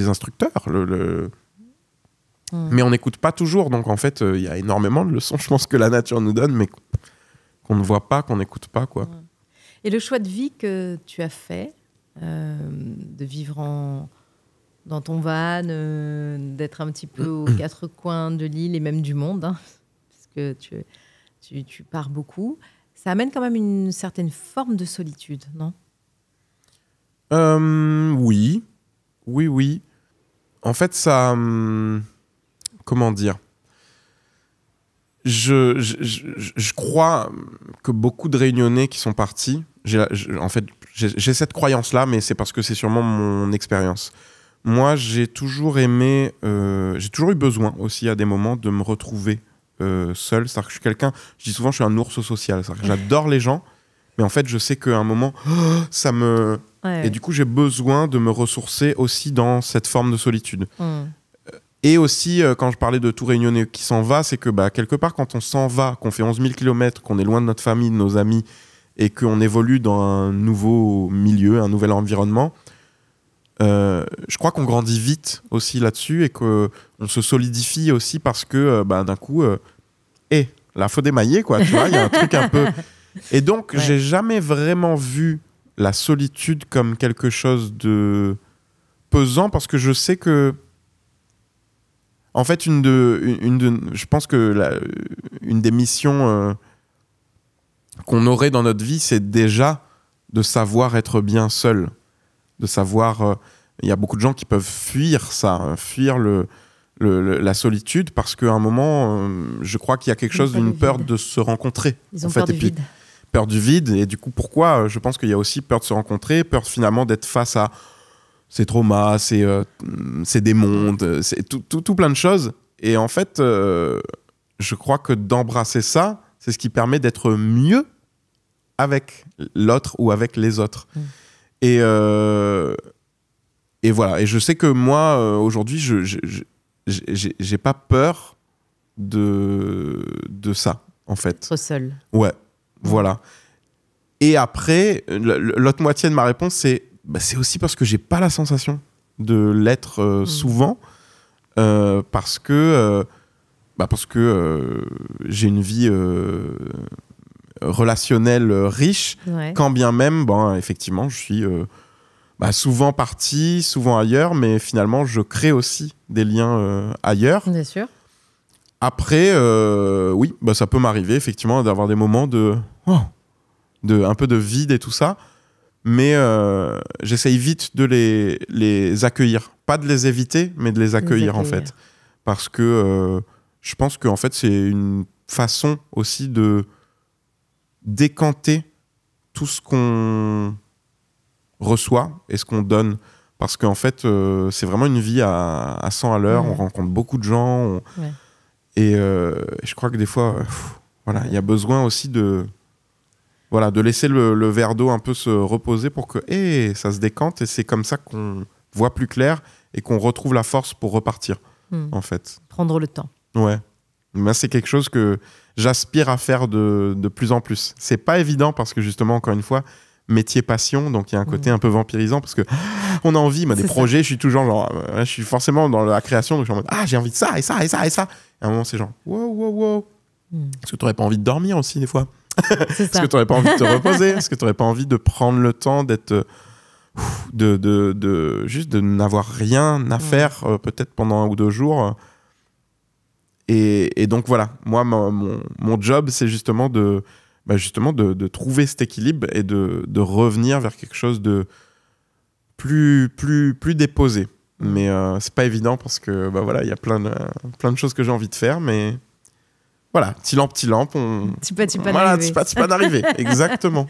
instructeurs. Mais on n'écoute pas toujours. Donc en fait, il y a énormément de leçons, je pense, que la nature nous donne, mais qu'on ne voit pas, qu'on n'écoute pas, quoi. Et le choix de vie que tu as fait, de vivre dans ton van, d'être un petit peu aux quatre coins de l'île et même du monde, parce que tu pars beaucoup, ça amène quand même une certaine forme de solitude, non ? Oui. En fait, ça... comment dire ? Je crois que beaucoup de Réunionnais qui sont partis, j'ai cette croyance-là, mais c'est parce que c'est sûrement mon expérience. Moi, j'ai toujours aimé, j'ai toujours eu besoin aussi à des moments de me retrouver seul. C'est-à-dire que je suis quelqu'un, je dis souvent, je suis un ours social. C'est-à-dire que j'adore les gens, mais en fait, je sais qu'à un moment, ça me... Ouais. Et du coup, j'ai besoin de me ressourcer aussi dans cette forme de solitude. Et aussi, quand je parlais de tout Réunionnais qui s'en va, c'est que quelque part, quand on s'en va, qu'on fait 11 000 km, qu'on est loin de notre famille, de nos amis, et qu'on évolue dans un nouveau milieu, un nouvel environnement, je crois qu'on grandit vite aussi là-dessus et qu'on se solidifie aussi parce que d'un coup, là, faut démailler, quoi. Tu vois, il y a un truc un peu. Et donc, j'ai jamais vraiment vu la solitude comme quelque chose de pesant parce que je sais que. En fait, je pense que une des missions qu'on aurait dans notre vie, c'est déjà de savoir être bien seul. De savoir. Il y a beaucoup de gens qui peuvent fuir ça, fuir la solitude, parce qu'à un moment, je crois qu'il y a quelque chose d'une peur de se rencontrer. Ils ont peur du vide. Peur du vide. Et du coup, pourquoi je pense qu'il y a aussi peur de se rencontrer, peur finalement d'être face à ces traumas, ces démons, c'est tout plein de choses. Et en fait, je crois que d'embrasser ça, c'est ce qui permet d'être mieux avec l'autre ou avec les autres. Et voilà. Et je sais que moi, aujourd'hui, j'ai pas peur de ça, en fait. Être seul. Ouais, voilà. Et après, l'autre moitié de ma réponse, c'est aussi parce que j'ai pas la sensation de l'être souvent, parce que j'ai une vie relationnelle riche, quand bien même, effectivement, je suis souvent parti, souvent ailleurs, mais finalement, je crée aussi des liens ailleurs. Bien sûr. Après, oui, ça peut m'arriver, effectivement, d'avoir des moments un peu de vide et tout ça, mais j'essaye vite de les accueillir. Pas de les éviter, mais de les accueillir, en fait. Parce que je pense qu'en fait, c'est une façon aussi de décanter tout ce qu'on reçoit et ce qu'on donne. Parce qu'en fait, c'est vraiment une vie à 100 à l'heure. On rencontre beaucoup de gens. Et je crois que des fois, il y a besoin aussi de laisser le verre d'eau un peu se reposer pour que ça se décante. Et c'est comme ça qu'on voit plus clair et qu'on retrouve la force pour repartir, en fait. Prendre le temps. Ouais. Mais c'est quelque chose que j'aspire à faire de plus en plus. C'est pas évident parce que justement, encore une fois, métier passion, donc il y a un côté un peu vampirisant parce que on a envie, des projets, je suis toujours genre, je suis forcément dans la création, donc je suis en mode, j'ai envie de ça et ça et ça et ça. Et à un moment, c'est genre, wow. Est-ce que tu n'aurais pas envie de dormir aussi des fois? Est-ce que tu n'aurais pas envie de te reposer? Est-ce que tu n'aurais pas envie de prendre le temps d'être juste de n'avoir rien à faire peut-être pendant 1 ou 2 jours? Et donc voilà, moi mon job, c'est justement de trouver cet équilibre et de revenir vers quelque chose de plus déposé. Mais c'est pas évident parce que il y a plein de choses que j'ai envie de faire, mais voilà, petit lampe, Petit pas d'arrivée. Exactement.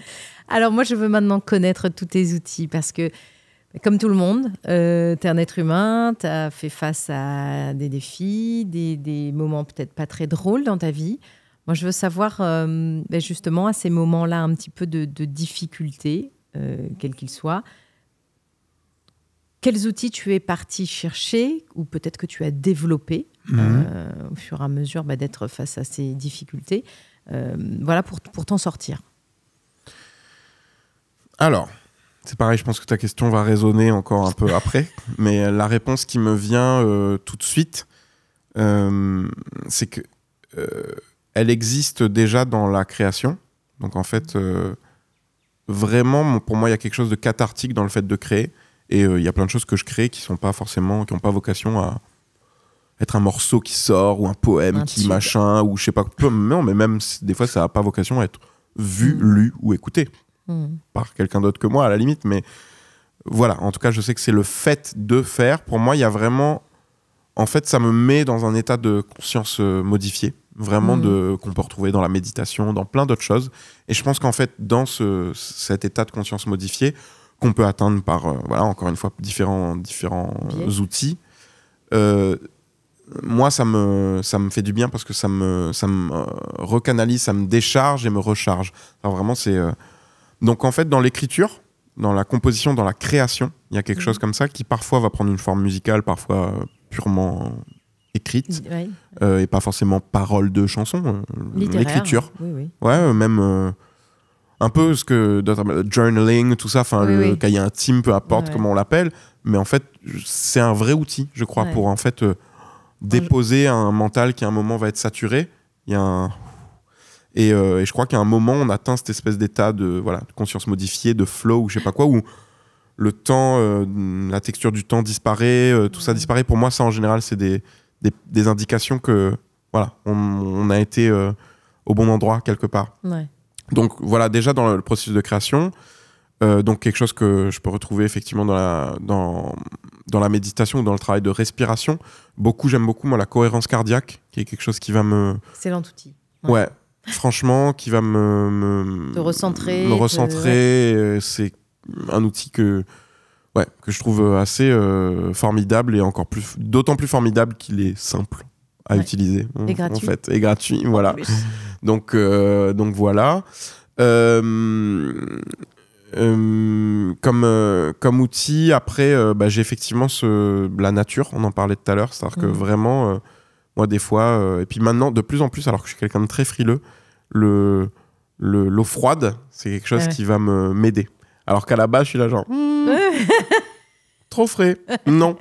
Alors moi, je veux maintenant connaître tous tes outils parce que, comme tout le monde, t'es un être humain, t'as fait face à des défis, des moments peut-être pas très drôles dans ta vie. Moi, je veux savoir, justement, à ces moments-là, un petit peu de difficulté, quels qu'ils soient, quels outils tu es parti chercher ou peut-être que tu as développé au fur et à mesure d'être face à ces difficultés, pour t'en sortir. Alors, c'est pareil, je pense que ta question va résonner encore un peu après, mais la réponse qui me vient tout de suite, c'est que elle existe déjà dans la création. Donc en fait, vraiment, pour moi, il y a quelque chose de cathartique dans le fait de créer. Et il y a plein de choses que je crée qui n'ont pas vocation à être un morceau qui sort ou un poème machin, ou je sais pas. Non, mais même des fois, ça n'a pas vocation à être vu, lu ou écouté par quelqu'un d'autre que moi, à la limite. Mais voilà, en tout cas, je sais que c'est le fait de faire. Pour moi, il y a vraiment... En fait, ça me met dans un état de conscience modifié, vraiment qu'on peut retrouver dans la méditation, dans plein d'autres choses. Et je pense qu'en fait, dans cet état de conscience modifié, qu'on peut atteindre par, encore une fois, différents outils, moi, ça me fait du bien parce que ça me recanalise, ça me décharge et me recharge. Alors vraiment, c'est... Donc en fait, dans l'écriture, dans la composition, dans la création, il y a quelque chose comme ça qui parfois va prendre une forme musicale, parfois purement écrite, et pas forcément parole de chanson, l'écriture. Oui. Ouais, même un peu ce que journaling, tout ça, enfin Oui. quand il y a un team, peu importe Ouais. comment on l'appelle, mais en fait c'est un vrai outil, je crois, Ouais. pour en fait déposer un mental qui à un moment va être saturé. Il y a un... et je crois qu'à un moment on atteint cette espèce d'état de conscience modifiée, de flow ou je sais pas quoi, où le temps, la texture du temps disparaît, tout ça disparaît. Pour moi, ça en général c'est des indications que voilà, on a été au bon endroit quelque part. Ouais. Donc voilà, déjà dans le processus de création, donc quelque chose que je peux retrouver effectivement dans la méditation ou dans le travail de respiration. J'aime beaucoup moi la cohérence cardiaque, qui est quelque chose qui va me... Excellent outil. Ouais, franchement, qui va Te recentrer. me recentrer. C'est un outil que je trouve assez formidable et d'autant plus formidable qu'il est simple à utiliser. Et gratuit. En fait, et gratuit, voilà. Donc voilà. Comme outil, après, j'ai effectivement la nature, on en parlait tout à l'heure, c'est-à-dire que vraiment, moi des fois, et puis maintenant, de plus en plus, alors que je suis quelqu'un de très frileux, l'eau froide, c'est quelque chose qui va m'aider. Alors qu'à la base, je suis là genre... trop frais. Non.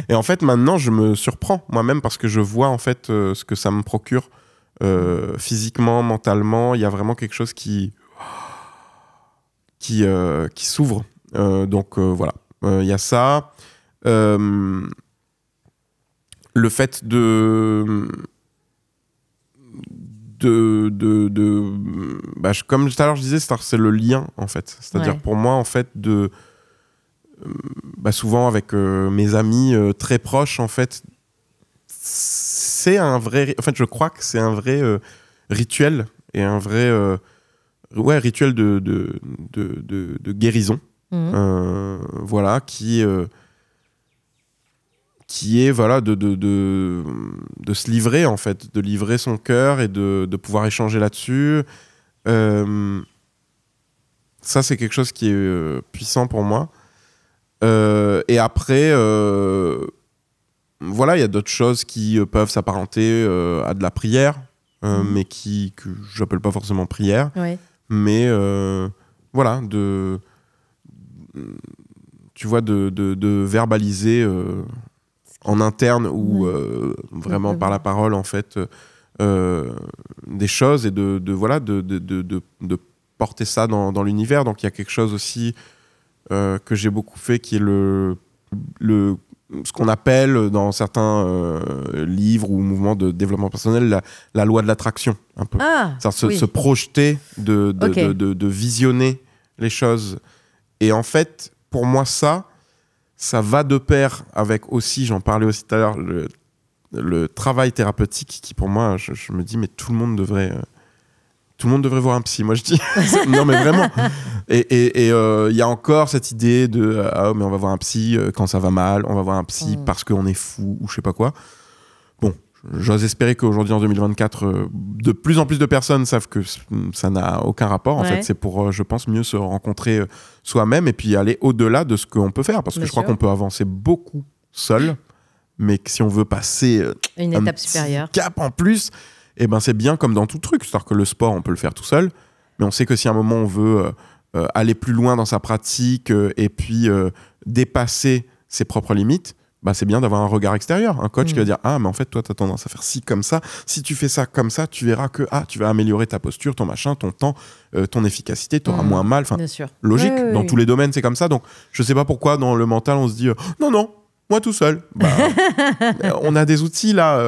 Et en fait, maintenant, je me surprends moi-même parce que je vois en fait ce que ça me procure physiquement, mentalement. Il y a vraiment quelque chose qui s'ouvre. Donc voilà. Il y a ça. Le fait comme tout à l'heure je disais, c'est le lien en fait. C'est-à-dire pour moi en fait souvent avec mes amis très proches en fait, c'est un vrai... En fait, je crois que c'est un vrai rituel et un vrai rituel de guérison. Voilà, qui est voilà de se livrer en fait, de livrer son cœur et de pouvoir échanger là-dessus. Ça, c'est quelque chose qui est puissant pour moi. Et après, voilà, il y a d'autres choses qui peuvent s'apparenter à de la prière, mais que j'appelle pas forcément prière. Ouais. Mais voilà, tu vois, de verbaliser en interne ou vraiment par la parole en fait des choses et de porter ça dans l'univers. Donc il y a quelque chose aussi que j'ai beaucoup fait, qui est ce qu'on appelle dans certains livres ou mouvements de développement personnel la loi de l'attraction, un peu. C'est-à-dire se projeter, de visionner les choses. Et en fait, pour moi, ça va de pair avec aussi, j'en parlais aussi tout à l'heure, le travail thérapeutique qui, pour moi, je me dis, mais tout le monde devrait voir un psy, moi je dis. Non mais vraiment. Et il y a encore cette idée de mais on va voir un psy quand ça va mal, on va voir un psy parce qu'on est fou ou je sais pas quoi. Bon, j'ose espérer qu'aujourd'hui en 2024, de plus en plus de personnes savent que ça n'a aucun rapport. En fait, c'est pour, je pense, mieux se rencontrer soi-même et puis aller au-delà de ce qu'on peut faire, parce que je crois qu'on peut avancer beaucoup seul, mais que si on veut passer une étape supérieure, cap en plus. Et ben c'est bien comme dans tout truc, c'est-à-dire que le sport on peut le faire tout seul, mais on sait que si à un moment on veut aller plus loin dans sa pratique et puis dépasser ses propres limites, c'est bien d'avoir un regard extérieur, un coach qui va dire mais en fait toi t'as tendance à faire ci comme ça, si tu fais ça comme ça tu verras que tu vas améliorer ta posture, ton machin, ton temps, ton efficacité, t'auras moins mal, enfin logique, dans tous les domaines c'est comme ça. Donc je sais pas pourquoi dans le mental on se dit non moi tout seul. On a des outils là,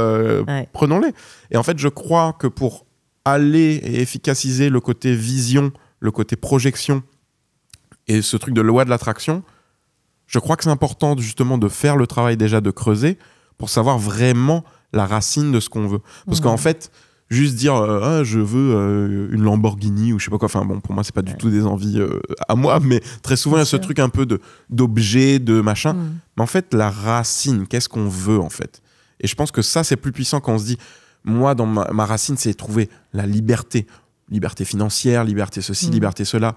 prenons-les. Et en fait, je crois que pour aller et efficaciser le côté vision, le côté projection et ce truc de loi de l'attraction, je crois que c'est important justement de faire le travail déjà de creuser pour savoir vraiment la racine de ce qu'on veut. Parce qu'en fait, juste dire je veux une Lamborghini ou je sais pas quoi, enfin bon, pour moi c'est pas du tout des envies à moi, mais très souvent il y a ce truc un peu d'objet, de machin, mais en fait la racine, qu'est-ce qu'on veut en fait. Et je pense que ça c'est plus puissant quand on se dit moi dans ma racine c'est trouver la liberté financière, liberté ceci, liberté cela.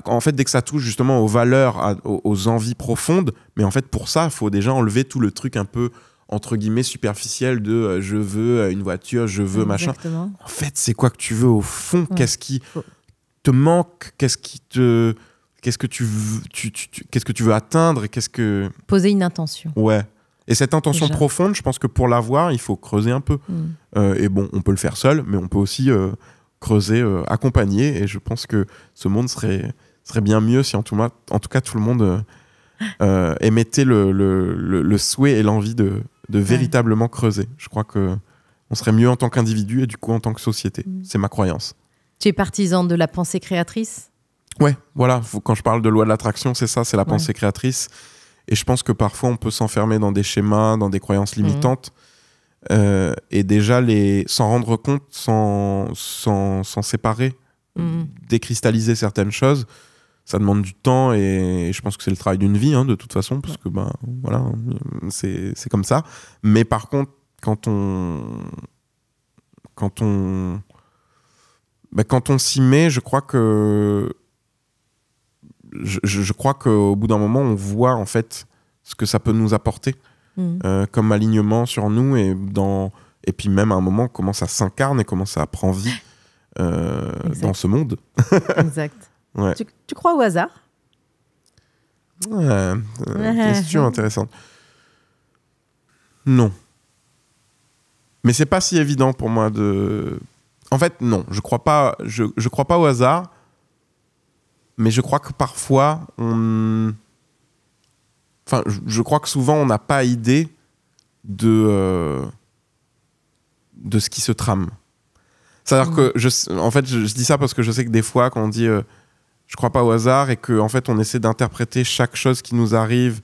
En fait, dès que ça touche justement aux valeurs, aux envies profondes, mais en fait pour ça il faut déjà enlever tout le truc un peu entre guillemets superficielle de je veux une voiture, je veux Exactement. machin. En fait, c'est quoi que tu veux au fond? Ouais. Qu'est-ce qui te manque? Qu'est-ce que tu veux atteindre? Poser une intention. Ouais. Et cette intention Déjà. profonde, je pense que pour l'avoir, il faut creuser un peu. Et bon, on peut le faire seul, mais on peut aussi creuser, accompagner. Et je pense que ce monde serait bien mieux si en tout cas tout le monde émettait le souhait et l'envie de véritablement creuser. Je crois que on serait mieux en tant qu'individu et du coup en tant que société. C'est ma croyance. Tu es partisan de la pensée créatrice? Ouais, voilà. Quand je parle de loi de l'attraction, c'est ça, c'est la pensée créatrice. Et je pense que parfois on peut s'enfermer dans des schémas, dans des croyances limitantes. Et déjà s'en rendre compte, s'en séparer, décristalliser certaines choses, ça demande du temps et je pense que c'est le travail d'une vie de toute façon, parce que voilà, c'est comme ça. Mais par contre, quand on s'y met, je crois qu'au bout d'un moment, on voit en fait ce que ça peut nous apporter. Comme alignement sur nous et puis même à un moment comment ça s'incarne et comment ça prend vie dans ce monde. Exact. Ouais. Tu crois au hasard? Question intéressante. Non. Mais c'est pas si évident pour moi de... En fait, non, je crois pas au hasard, mais je crois que parfois je crois que souvent on n'a pas idée de ce qui se trame. C'est-à-dire que je dis ça parce que je sais que des fois quand on dit je crois pas au hasard et qu'en fait on essaie d'interpréter chaque chose qui nous arrive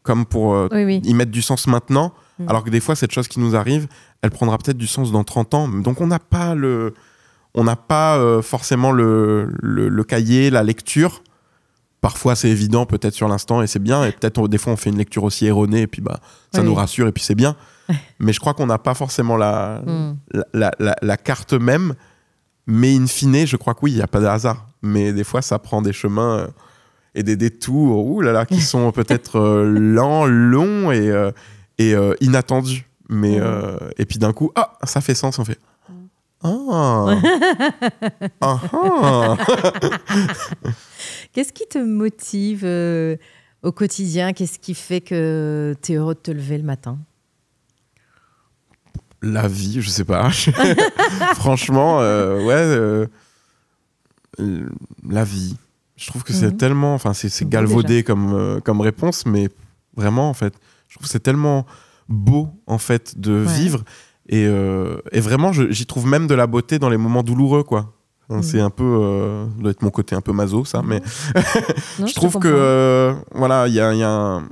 comme pour y mettre du sens maintenant, alors que des fois cette chose qui nous arrive, elle prendra peut-être du sens dans 30 ans. Donc on n'a pas forcément le cahier, la lecture. Parfois c'est évident peut-être sur l'instant et c'est bien, et peut-être des fois on fait une lecture aussi erronée et puis ça nous rassure et puis c'est bien. Mais je crois qu'on n'a pas forcément la carte même, mais in fine je crois que oui, il n'y a pas de hasard, mais des fois ça prend des chemins et des détours qui sont peut-être lents, longs et inattendus, mais et puis d'un coup ça fait sens, on fait Qu'est-ce qui te motive au quotidien? Qu'est-ce qui fait que tu es heureux de te lever le matin? La vie, je sais pas. Franchement, la vie. Je trouve que c'est tellement... Enfin, c'est galvaudé comme réponse, mais vraiment, en fait, je trouve que c'est tellement beau, en fait, de vivre. Et vraiment, j'y trouve même de la beauté dans les moments douloureux, quoi. C'est un peu... doit être mon côté un peu maso, ça, mais... Non, je trouve que... voilà, il y a un...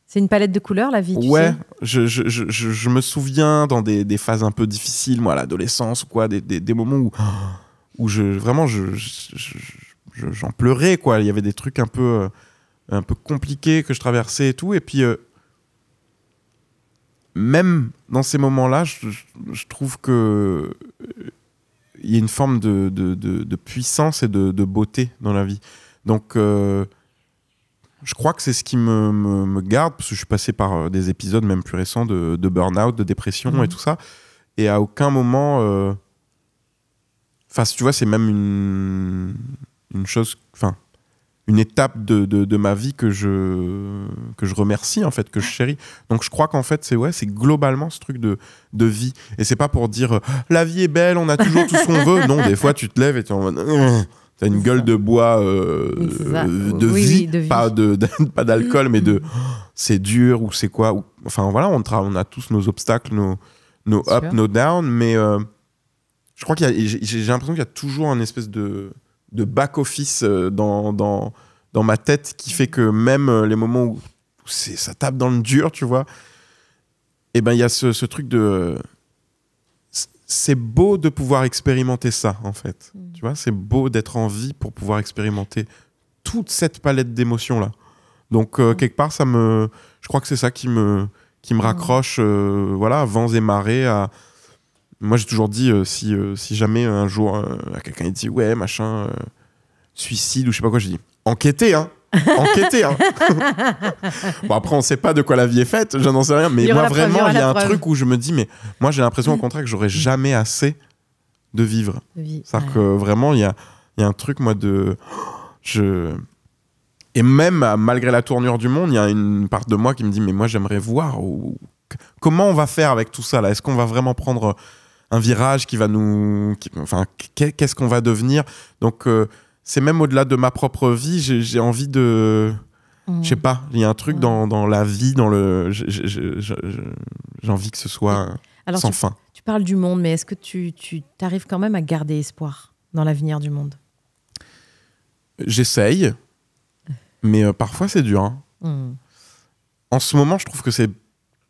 C'est une palette de couleurs, la vie, tu sais. Je me souviens dans des phases un peu difficiles, moi, à l'adolescence ou quoi, des moments où vraiment j'en pleurais, quoi. Il y avait des trucs un peu compliqués que je traversais et tout. Et puis, même dans ces moments-là, je trouve que il y a une forme de puissance et de beauté dans la vie. Donc, je crois que c'est ce qui me garde, parce que je suis passé par des épisodes même plus récents de burn-out, de dépression et tout ça. Et à aucun moment... Enfin, tu vois, c'est même une chose... Enfin, une étape de ma vie que je remercie, en fait, que je chéris. Donc, je crois qu'en fait, c'est globalement ce truc de vie. Et c'est pas pour dire la vie est belle, on a toujours tout ce qu'on veut. Non, des fois, tu te lèves et tu es en mode... T'as une gueule de bois de vie, de vie. Pas d'alcool, mais de c'est dur ou c'est quoi. Enfin voilà, on a tous nos obstacles, nos up, nos down, mais je crois j'ai l'impression qu'il y a toujours un espèce de back-office dans ma tête qui fait que même les moments où ça tape dans le dur, tu vois, et ben il y a ce truc de... C'est beau de pouvoir expérimenter ça, en fait. Tu vois, c'est beau d'être en vie pour pouvoir expérimenter toute cette palette d'émotions-là. Donc, quelque part, je crois que c'est ça qui me raccroche, voilà, vents et marées. Moi, j'ai toujours dit, si jamais un jour, quelqu'un il dit, ouais, machin, suicide ou je sais pas quoi, je dis, enquêtez, hein. enquêter. Hein. Bon, après, on sait pas de quoi la vie est faite, je n'en sais rien. Mais moi, vraiment, il y a un truc où je me dis, mais moi, j'ai l'impression au contraire que j'aurais jamais assez de vivre. C'est-à-dire que vraiment, il y a un truc, moi, Et même, malgré la tournure du monde, il y a une part de moi qui me dit, mais moi, j'aimerais voir comment on va faire avec tout ça, là. Est-ce qu'on va vraiment prendre un virage qui va qu'est-ce qu'on va devenir? Donc, c'est même au-delà de ma propre vie, j'ai envie de... Je sais pas, il y a un truc dans la vie, j'ai envie que ce soit sans fin. Tu parles du monde, mais est-ce que tu arrives quand même à garder espoir dans l'avenir du monde? J'essaye, mais parfois c'est dur. Hein. En ce moment, je trouve que c'est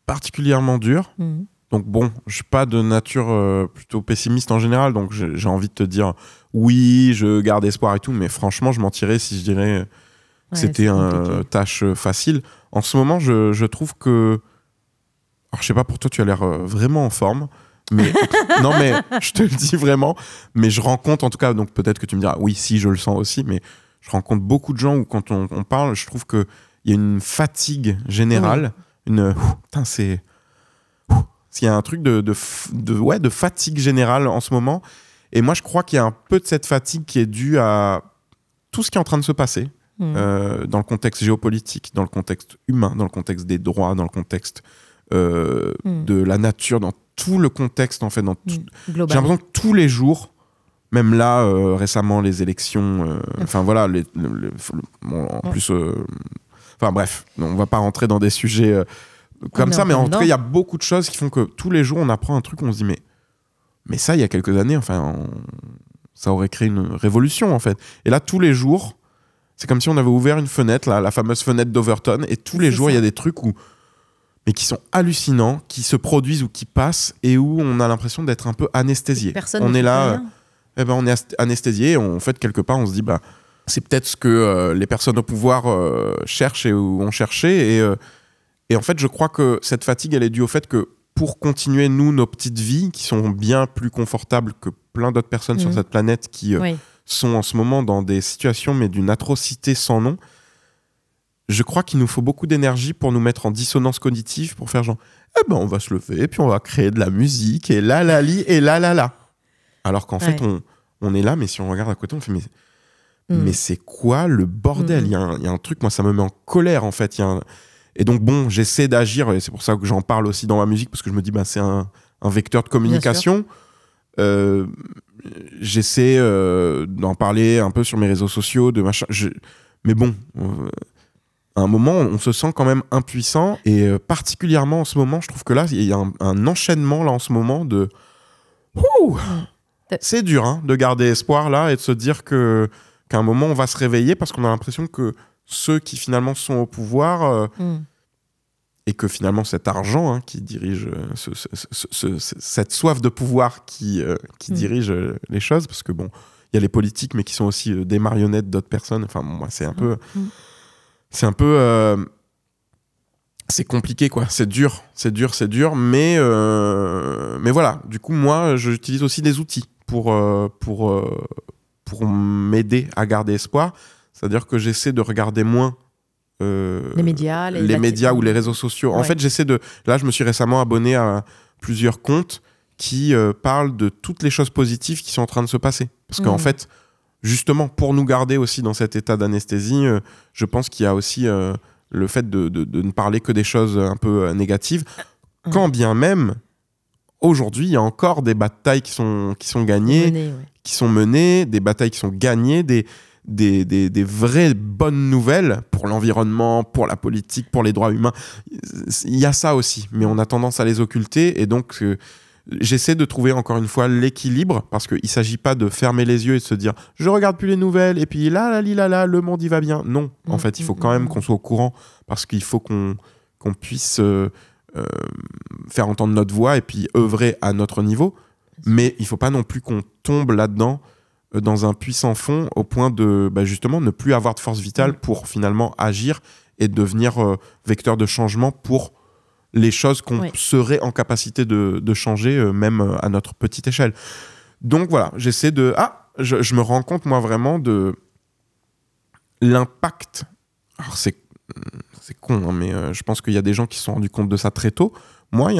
particulièrement dur. Donc bon, je suis pas de nature plutôt pessimiste en général, donc j'ai envie de te dire oui, je garde espoir et tout, mais franchement, je mentirais si je dirais que c'était une tâche facile. En ce moment, je trouve que... Alors, je sais pas, pour toi, tu as l'air vraiment en forme, mais non, mais je te le dis vraiment, mais je rencontre, en tout cas, donc peut-être que tu me diras oui, si, je le sens aussi, mais je rencontre beaucoup de gens où quand on parle, je trouve qu'il y a une fatigue générale, putain, c'est... Il y a un truc de fatigue générale en ce moment. Et moi, je crois qu'il y a un peu de cette fatigue qui est due à tout ce qui est en train de se passer dans le contexte géopolitique, dans le contexte humain, dans le contexte des droits, dans le contexte de la nature, dans tout le contexte, en fait. J'ai l'impression que tous les jours, même là, récemment, les élections, enfin voilà, en plus... Enfin bref, on ne va pas rentrer dans des sujets... comme ça, mais en tout cas, il y a beaucoup de choses qui font que tous les jours, on apprend un truc, on se dit, mais ça, il y a quelques années, enfin, ça aurait créé une révolution, en fait. Et là, tous les jours, c'est comme si on avait ouvert une fenêtre, là, la fameuse fenêtre d'Overton, et tous les jours, il y a des trucs mais qui sont hallucinants, qui se produisent ou qui passent, et où on a l'impression d'être un peu anesthésié. On est là, on est anesthésié, et en fait, quelque part, on se dit, c'est peut-être ce que les personnes au pouvoir cherchent et ont cherché, et en fait, je crois que cette fatigue, elle est due au fait que pour continuer, nous, nos petites vies, qui sont bien plus confortables que plein d'autres personnes sur cette planète qui sont en ce moment dans des situations, mais d'une atrocité sans nom, je crois qu'il nous faut beaucoup d'énergie pour nous mettre en dissonance cognitive, pour faire genre, on va se lever, et puis on va créer de la musique, et là, là, li, et là, là, là. Alors qu'en fait, on est là, mais si on regarde à côté, on fait, mais c'est quoi le bordel? Il y a un truc, moi, ça me met en colère, en fait. Et donc, bon, j'essaie d'agir, et c'est pour ça que j'en parle aussi dans ma musique, parce que je me dis, c'est un vecteur de communication. J'essaie d'en parler un peu sur mes réseaux sociaux, mais bon, à un moment, on se sent quand même impuissant, et particulièrement en ce moment, je trouve que là, il y a un enchaînement, là, en ce moment, de... C'est dur, hein, de garder espoir, là, et de se dire qu'à un moment, on va se réveiller, parce qu'on a l'impression que ceux qui finalement sont au pouvoir et que finalement cet argent qui dirige cette soif de pouvoir qui dirige les choses, parce que bon, il y a les politiques mais qui sont aussi des marionnettes d'autres personnes. Enfin moi c'est un peu c'est compliqué quoi, c'est dur mais voilà, du coup moi j'utilise aussi des outils pour m'aider à garder espoir. C'est-à-dire que j'essaie de regarder moins les médias ou les réseaux sociaux. En fait, là, je me suis récemment abonné à plusieurs comptes qui parlent de toutes les choses positives qui sont en train de se passer. Parce qu'en fait, justement, pour nous garder aussi dans cet état d'anesthésie, je pense qu'il y a aussi le fait de ne parler que des choses un peu négatives. Quand bien même, aujourd'hui, il y a encore des batailles qui sont gagnées, qui sont menées, des batailles qui sont gagnées, des vraies bonnes nouvelles pour l'environnement, pour la politique, pour les droits humains. Il y a ça aussi, mais on a tendance à les occulter, et donc j'essaie de trouver encore une fois l'équilibre, parce qu'il ne s'agit pas de fermer les yeux et de se dire « je regarde plus les nouvelles, et puis là, le monde y va bien ». Non, en fait, il faut quand même qu'on soit au courant, parce qu'il faut qu'on puisse faire entendre notre voix et puis œuvrer à notre niveau, mais il ne faut pas non plus qu'on tombe là-dedans dans un puissant fond au point de justement ne plus avoir de force vitale pour finalement agir et devenir vecteur de changement pour les choses qu'on serait en capacité de changer même à notre petite échelle. Donc voilà, j'essaie je me rends compte moi vraiment de l'impact Alors c'est con, hein, mais je pense qu'il y a des gens qui se sont rendus compte de ça très tôt. Moi,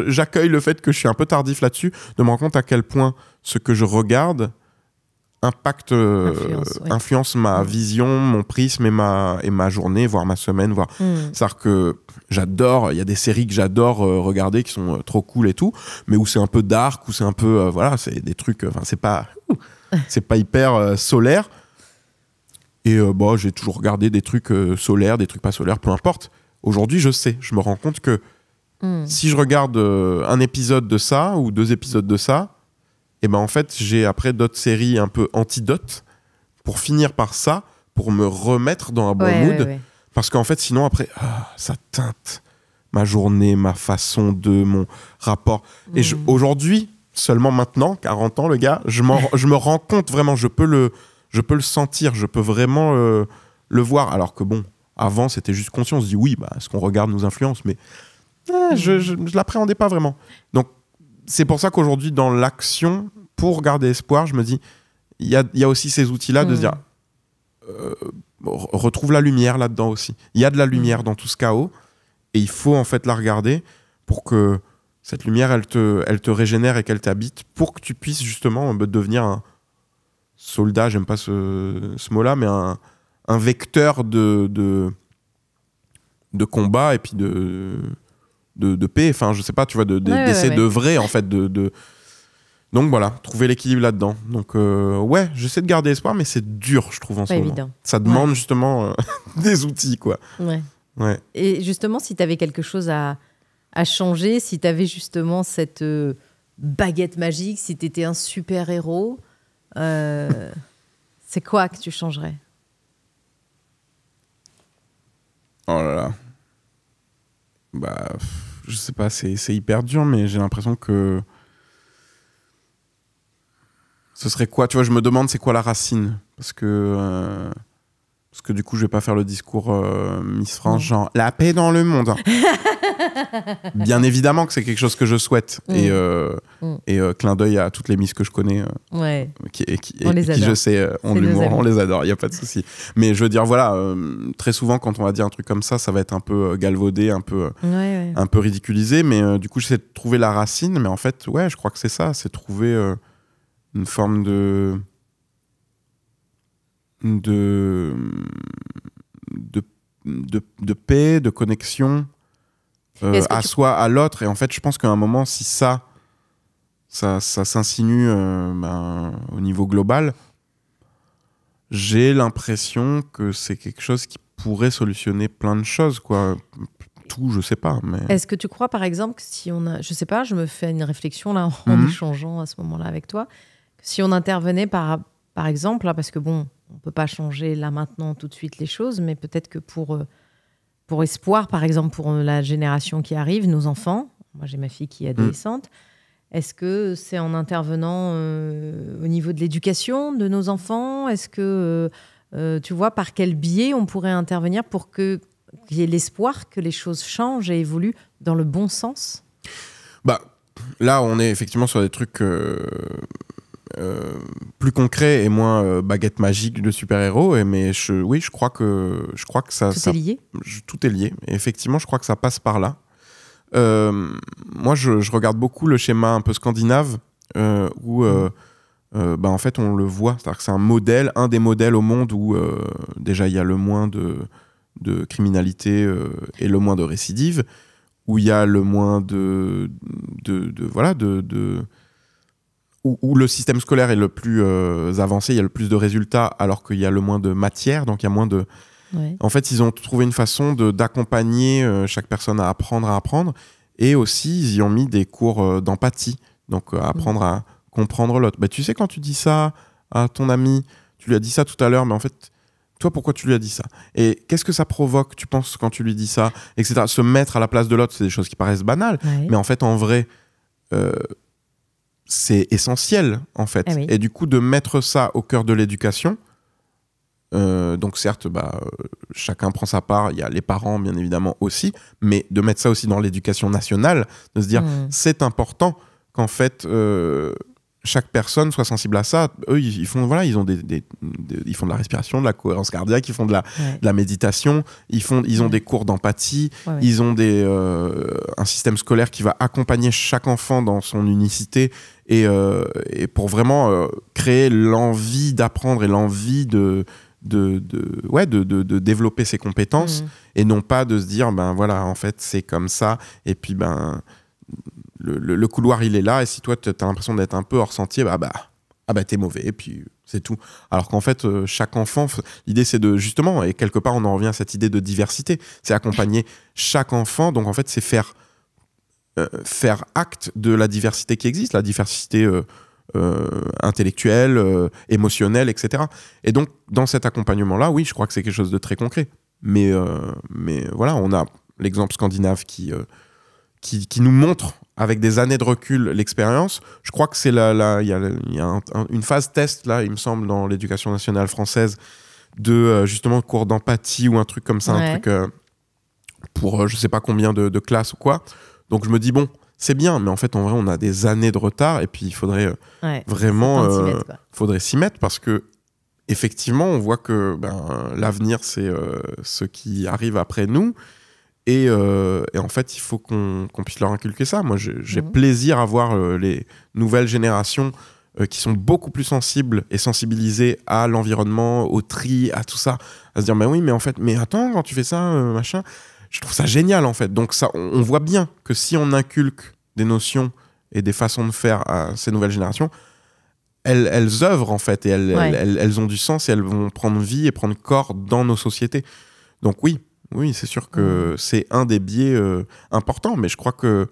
j'accueille le fait que je suis un peu tardif là-dessus, de me rendre compte à quel point ce que je regarde impacte, influence ma vision, mon prisme et ma journée, voire ma semaine. C'est-à-dire que il y a des séries que j'adore regarder qui sont trop cool et tout, mais où c'est un peu dark, où c'est un peu, c'est des trucs, c'est pas hyper solaire. Et j'ai toujours regardé des trucs solaires, des trucs pas solaires, peu importe. Aujourd'hui, je me rends compte que si je regarde un épisode de ça ou 2 épisodes de ça, et ben en fait, j'ai après d'autres séries un peu antidotes pour finir par ça, pour me remettre dans un bon mood. Ouais. Parce qu'en fait, sinon, après, ça teinte ma journée, ma façon de, mon rapport. Et aujourd'hui, seulement maintenant, 40 ans, le gars, je me rends compte vraiment, je peux le sentir, je peux vraiment le voir. Alors que bon, avant, c'était juste conscient. On se dit, oui, ce qu'on regarde nous influence, mais je l'appréhendais pas vraiment. Donc, c'est pour ça qu'aujourd'hui, dans l'action, pour garder espoir, je me dis, il y a aussi ces outils-là de se dire, retrouve la lumière là-dedans aussi. Il y a de la lumière dans tout ce chaos, et il faut en fait la regarder pour que cette lumière, elle te régénère et qu'elle t'habite, pour que tu puisses justement devenir un soldat, j'aime pas ce mot-là, mais un vecteur de combat et puis de paix, enfin je sais pas, tu vois, d'essayer d'œuvrer en fait, donc voilà, trouver l'équilibre là-dedans. Donc j'essaie de garder espoir, mais c'est dur, je trouve, en ce moment. Ça demande justement des outils, quoi. Ouais. Et justement, si tu avais quelque chose à changer, si tu avais justement cette baguette magique, si tu étais un super-héros, c'est quoi que tu changerais? Oh là là. Je sais pas, c'est hyper dur, mais j'ai l'impression que ce serait quoi? Tu vois, je me demande c'est quoi la racine, parce que du coup je vais pas faire le discours Miss France, genre la paix dans le monde. Bien évidemment que c'est quelque chose que je souhaite, et clin d'œil à toutes les Miss que je connais, qui je sais ont de l'humour, on les adore, il y a pas de souci. Mais je veux dire, voilà, très souvent quand on va dire un truc comme ça va être un peu galvaudé, un peu ridiculisé, mais du coup j'essaie de trouver la racine, mais en fait je crois que c'est ça, c'est trouver une forme de paix, de connexion à soi, à l'autre. Et en fait, je pense qu'à un moment, si ça s'insinue au niveau global, j'ai l'impression que c'est quelque chose qui pourrait solutionner plein de choses, quoi. Tout, je sais pas. Mais... Est-ce que tu crois, par exemple, que si on a... Je sais pas, je me fais une réflexion là, en échangeant à ce moment-là avec toi, que si on intervenait par exemple, là, parce que bon, on peut pas changer là maintenant tout de suite les choses, mais peut-être que pour espoir, par exemple, pour la génération qui arrive, nos enfants, moi j'ai ma fille qui est adolescente, est-ce que c'est en intervenant au niveau de l'éducation de nos enfants? Est-ce que, tu vois, par quel biais on pourrait intervenir pour qu'il y ait l'espoir que les choses changent et évoluent dans le bon sens? Là, on est effectivement sur des trucs plus concrets et moins baguette magique de super-héros, mais je crois que ça... Tout est lié. Tout est lié. Et effectivement, je crois que ça passe par là. Moi, je regarde beaucoup le schéma un peu scandinave, où en fait, on le voit. C'est-à-dire que c'est un des modèles au monde où déjà, il y a le moins de criminalité et le moins de récidive, où il y a le moins où le système scolaire est le plus avancé, il y a le plus de résultats, alors qu'il y a le moins de matière, donc il y a moins de... En fait, ils ont trouvé une façon d'accompagner chaque personne à apprendre, et aussi, ils y ont mis des cours d'empathie, donc apprendre à comprendre l'autre. Tu sais, quand tu dis ça à ton ami, tu lui as dit ça tout à l'heure, mais en fait, toi, pourquoi tu lui as dit ça? Et qu'est-ce que ça provoque, tu penses, quand tu lui dis ça, etc. Se mettre à la place de l'autre, c'est des choses qui paraissent banales, mais en fait, en vrai... c'est essentiel, en fait. Et du coup, de mettre ça au cœur de l'éducation, donc certes, chacun prend sa part, il y a les parents, bien évidemment, aussi, mais de mettre ça aussi dans l'éducation nationale, de se dire, c'est important qu'en fait, chaque personne soit sensible à ça. Eux, ils ont ils font de la respiration, de la cohérence cardiaque, ils font de la méditation, ils ont des cours d'empathie, ils ont un système scolaire qui va accompagner chaque enfant dans son unicité et pour vraiment créer l'envie d'apprendre et l'envie de développer ses compétences et non pas de se dire ben voilà en fait c'est comme ça et puis ben le couloir il est là et si toi t'as l'impression d'être un peu hors sentier bah t'es mauvais et puis c'est tout. Alors qu'en fait chaque enfant, l'idée c'est de justement et quelque part on en revient à cette idée de diversité, c'est accompagner chaque enfant, donc en fait c'est faire acte de la diversité qui existe, la diversité intellectuelle, émotionnelle, etc. Et donc, dans cet accompagnement-là, oui, je crois que c'est quelque chose de très concret. Mais voilà, on a l'exemple scandinave qui nous montre, avec des années de recul, l'expérience. Je crois que c'est il y a une phase test, là, il me semble, dans l'éducation nationale française, de justement cours d'empathie ou un truc comme ça, un truc pour je sais pas combien de classes ou quoi. Donc, je me dis, bon, c'est bien, mais en fait, en vrai, on a des années de retard et puis il faudrait vraiment faudrait s'y mettre parce que effectivement, on voit que l'avenir, c'est ceux qui arrivent après nous et en fait, il faut qu'on puisse leur inculquer ça. Moi, j'ai plaisir à voir les nouvelles générations qui sont beaucoup plus sensibles et sensibilisées à l'environnement, au tri, à tout ça, à se dire, mais oui, mais en fait, mais attends, quand tu fais ça, machin... Je trouve ça génial en fait. Donc ça, on voit bien que si on inculque des notions et des façons de faire à ces nouvelles générations, elles œuvrent en fait et elles ont du sens et elles vont prendre vie et prendre corps dans nos sociétés. Donc oui, c'est sûr que c'est un des biais importants, mais je crois que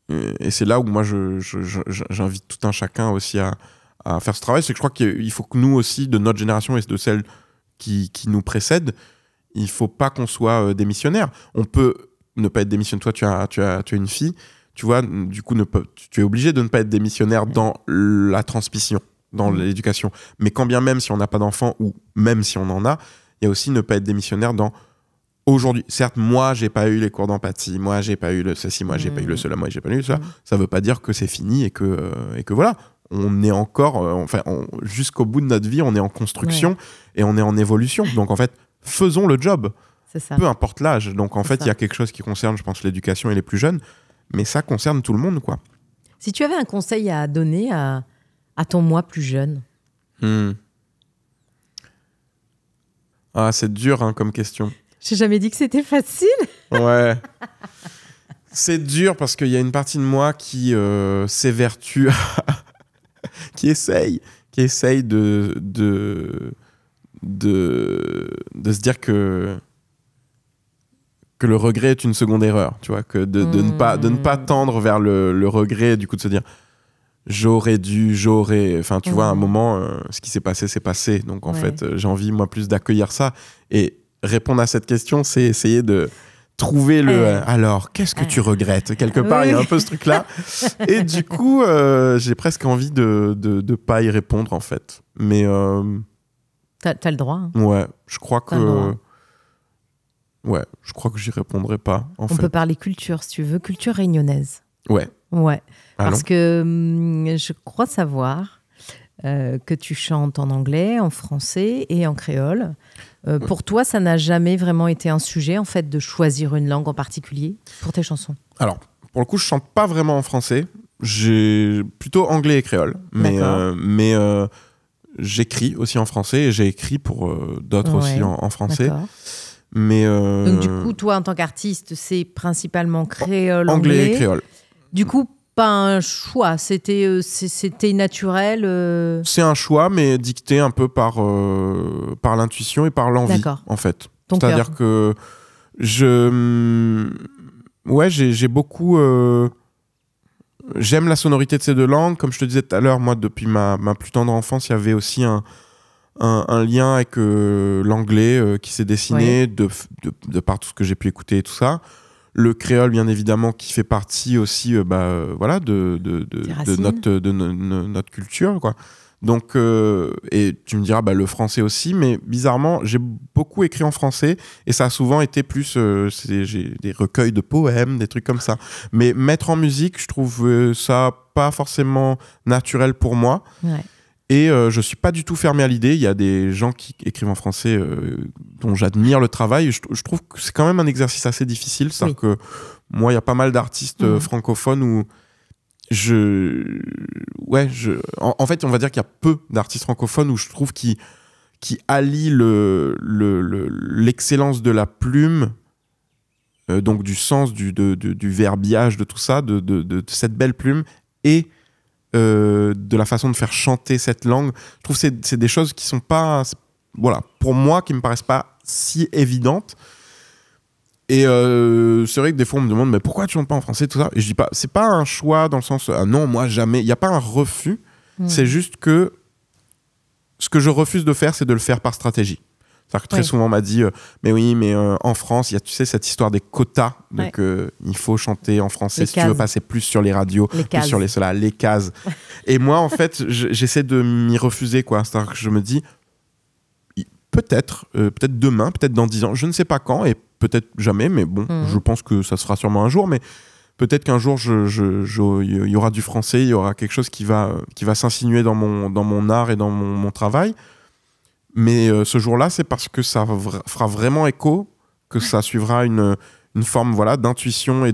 et c'est là où moi j'invite tout un chacun aussi à faire ce travail, c'est que je crois qu'il faut que nous aussi, de notre génération et de celle qui nous précède, il faut pas qu'on soit démissionnaire. On peut ne pas être démissionnaire. Toi, tu as une fille, tu vois, du coup, tu es obligé de ne pas être démissionnaire dans la transmission, dans l'éducation. Mais quand bien même si on n'a pas d'enfant, ou même si on en a, il y a aussi ne pas être démissionnaire dans aujourd'hui. Certes, moi, j'ai pas eu les cours d'empathie, moi, j'ai pas eu le ceci, moi, j'ai pas eu le cela, moi, j'ai pas eu le cela. Ça veut pas dire que c'est fini et que voilà. On est encore, jusqu'au bout de notre vie, on est en construction et on est en évolution. Donc, en fait, faisons le job, peu importe l'âge. Donc en fait, il y a quelque chose qui concerne, je pense, l'éducation et les plus jeunes, mais ça concerne tout le monde, quoi. Si tu avais un conseil à donner à ton moi plus jeune. Ah, c'est dur comme question. J'ai jamais dit que c'était facile. Ouais. C'est dur parce qu'il y a une partie de moi qui s'évertue, qui essaye de se dire que le regret est une seconde erreur, tu vois, que de ne pas tendre vers le regret, du coup de se dire j'aurais dû, enfin tu vois, à un moment ce qui s'est passé, c'est passé, donc en fait j'ai envie moi plus d'accueillir ça et répondre à cette question, c'est essayer de trouver alors qu'est-ce que tu regrettes quelque part, il y a un peu ce truc là et du coup j'ai presque envie de pas y répondre en fait, mais T'as le droit. Hein. Ouais, je crois que j'y répondrai pas. On peut parler culture, si tu veux, culture réunionnaise. Ouais. Parce que je crois savoir que tu chantes en anglais, en français et en créole. Pour toi, ça n'a jamais vraiment été un sujet, en fait, de choisir une langue en particulier pour tes chansons? Alors, pour le coup, je chante pas vraiment en français. J'ai plutôt anglais et créole. Mais j'écris aussi en français et j'ai écrit pour d'autres aussi en français. D'accord. Mais donc du coup, toi, en tant qu'artiste, c'est principalement créole, anglais et créole. Du coup, pas un choix, c'était naturel. C'est un choix, mais dicté un peu par l'intuition et par l'envie, en fait. C'est-à-dire que j'ai beaucoup. J'aime la sonorité de ces deux langues. Comme je te disais tout à l'heure, moi, depuis ma plus tendre enfance, il y avait aussi un lien avec l'anglais qui s'est dessiné de par tout ce que j'ai pu écouter et tout ça. Le créole, bien évidemment, qui fait partie aussi de notre culture, quoi. Donc, et tu me diras, le français aussi, mais bizarrement, j'ai beaucoup écrit en français et ça a souvent été plus j'ai des recueils de poèmes, des trucs comme ça. Mais mettre en musique, je trouve ça pas forcément naturel pour moi. Ouais. Et je suis pas du tout fermé à l'idée. Il y a des gens qui écrivent en français dont j'admire le travail. Je trouve que c'est quand même un exercice assez difficile. C'est-à-dire que moi, il y a pas mal d'artistes francophones où en fait, on va dire qu'il y a peu d'artistes francophones où je trouve qui allient l'excellence de la plume, donc du sens, du verbiage, de tout ça, de cette belle plume, et de la façon de faire chanter cette langue. Je trouve que c'est des choses qui sont pas, voilà, pour moi, qui me paraissent pas si évidentes. Et c'est vrai que des fois on me demande mais pourquoi tu chantes pas en français, tout ça, et je dis pas, c'est pas un choix dans le sens non, moi jamais, il y a pas un refus, c'est juste que ce que je refuse de faire, c'est de le faire par stratégie. C'est-à-dire que très souvent on m'a dit mais oui, mais en France il y a, tu sais, cette histoire des quotas, donc il faut chanter en français si tu veux passer plus sur les radios, plus sur les cases. Et moi en fait j'essaie de m'y refuser, quoi. C'est-à-dire que je me dis peut-être demain, peut-être dans 10 ans, je ne sais pas quand, et peut-être jamais, mais bon, je pense que ça sera sûrement un jour, mais peut-être qu'un jour il y aura du français, il y aura quelque chose qui va s'insinuer dans mon art et dans mon travail. Mais ce jour-là, c'est parce que ça fera vraiment écho, que ça suivra une forme, voilà, d'intuition et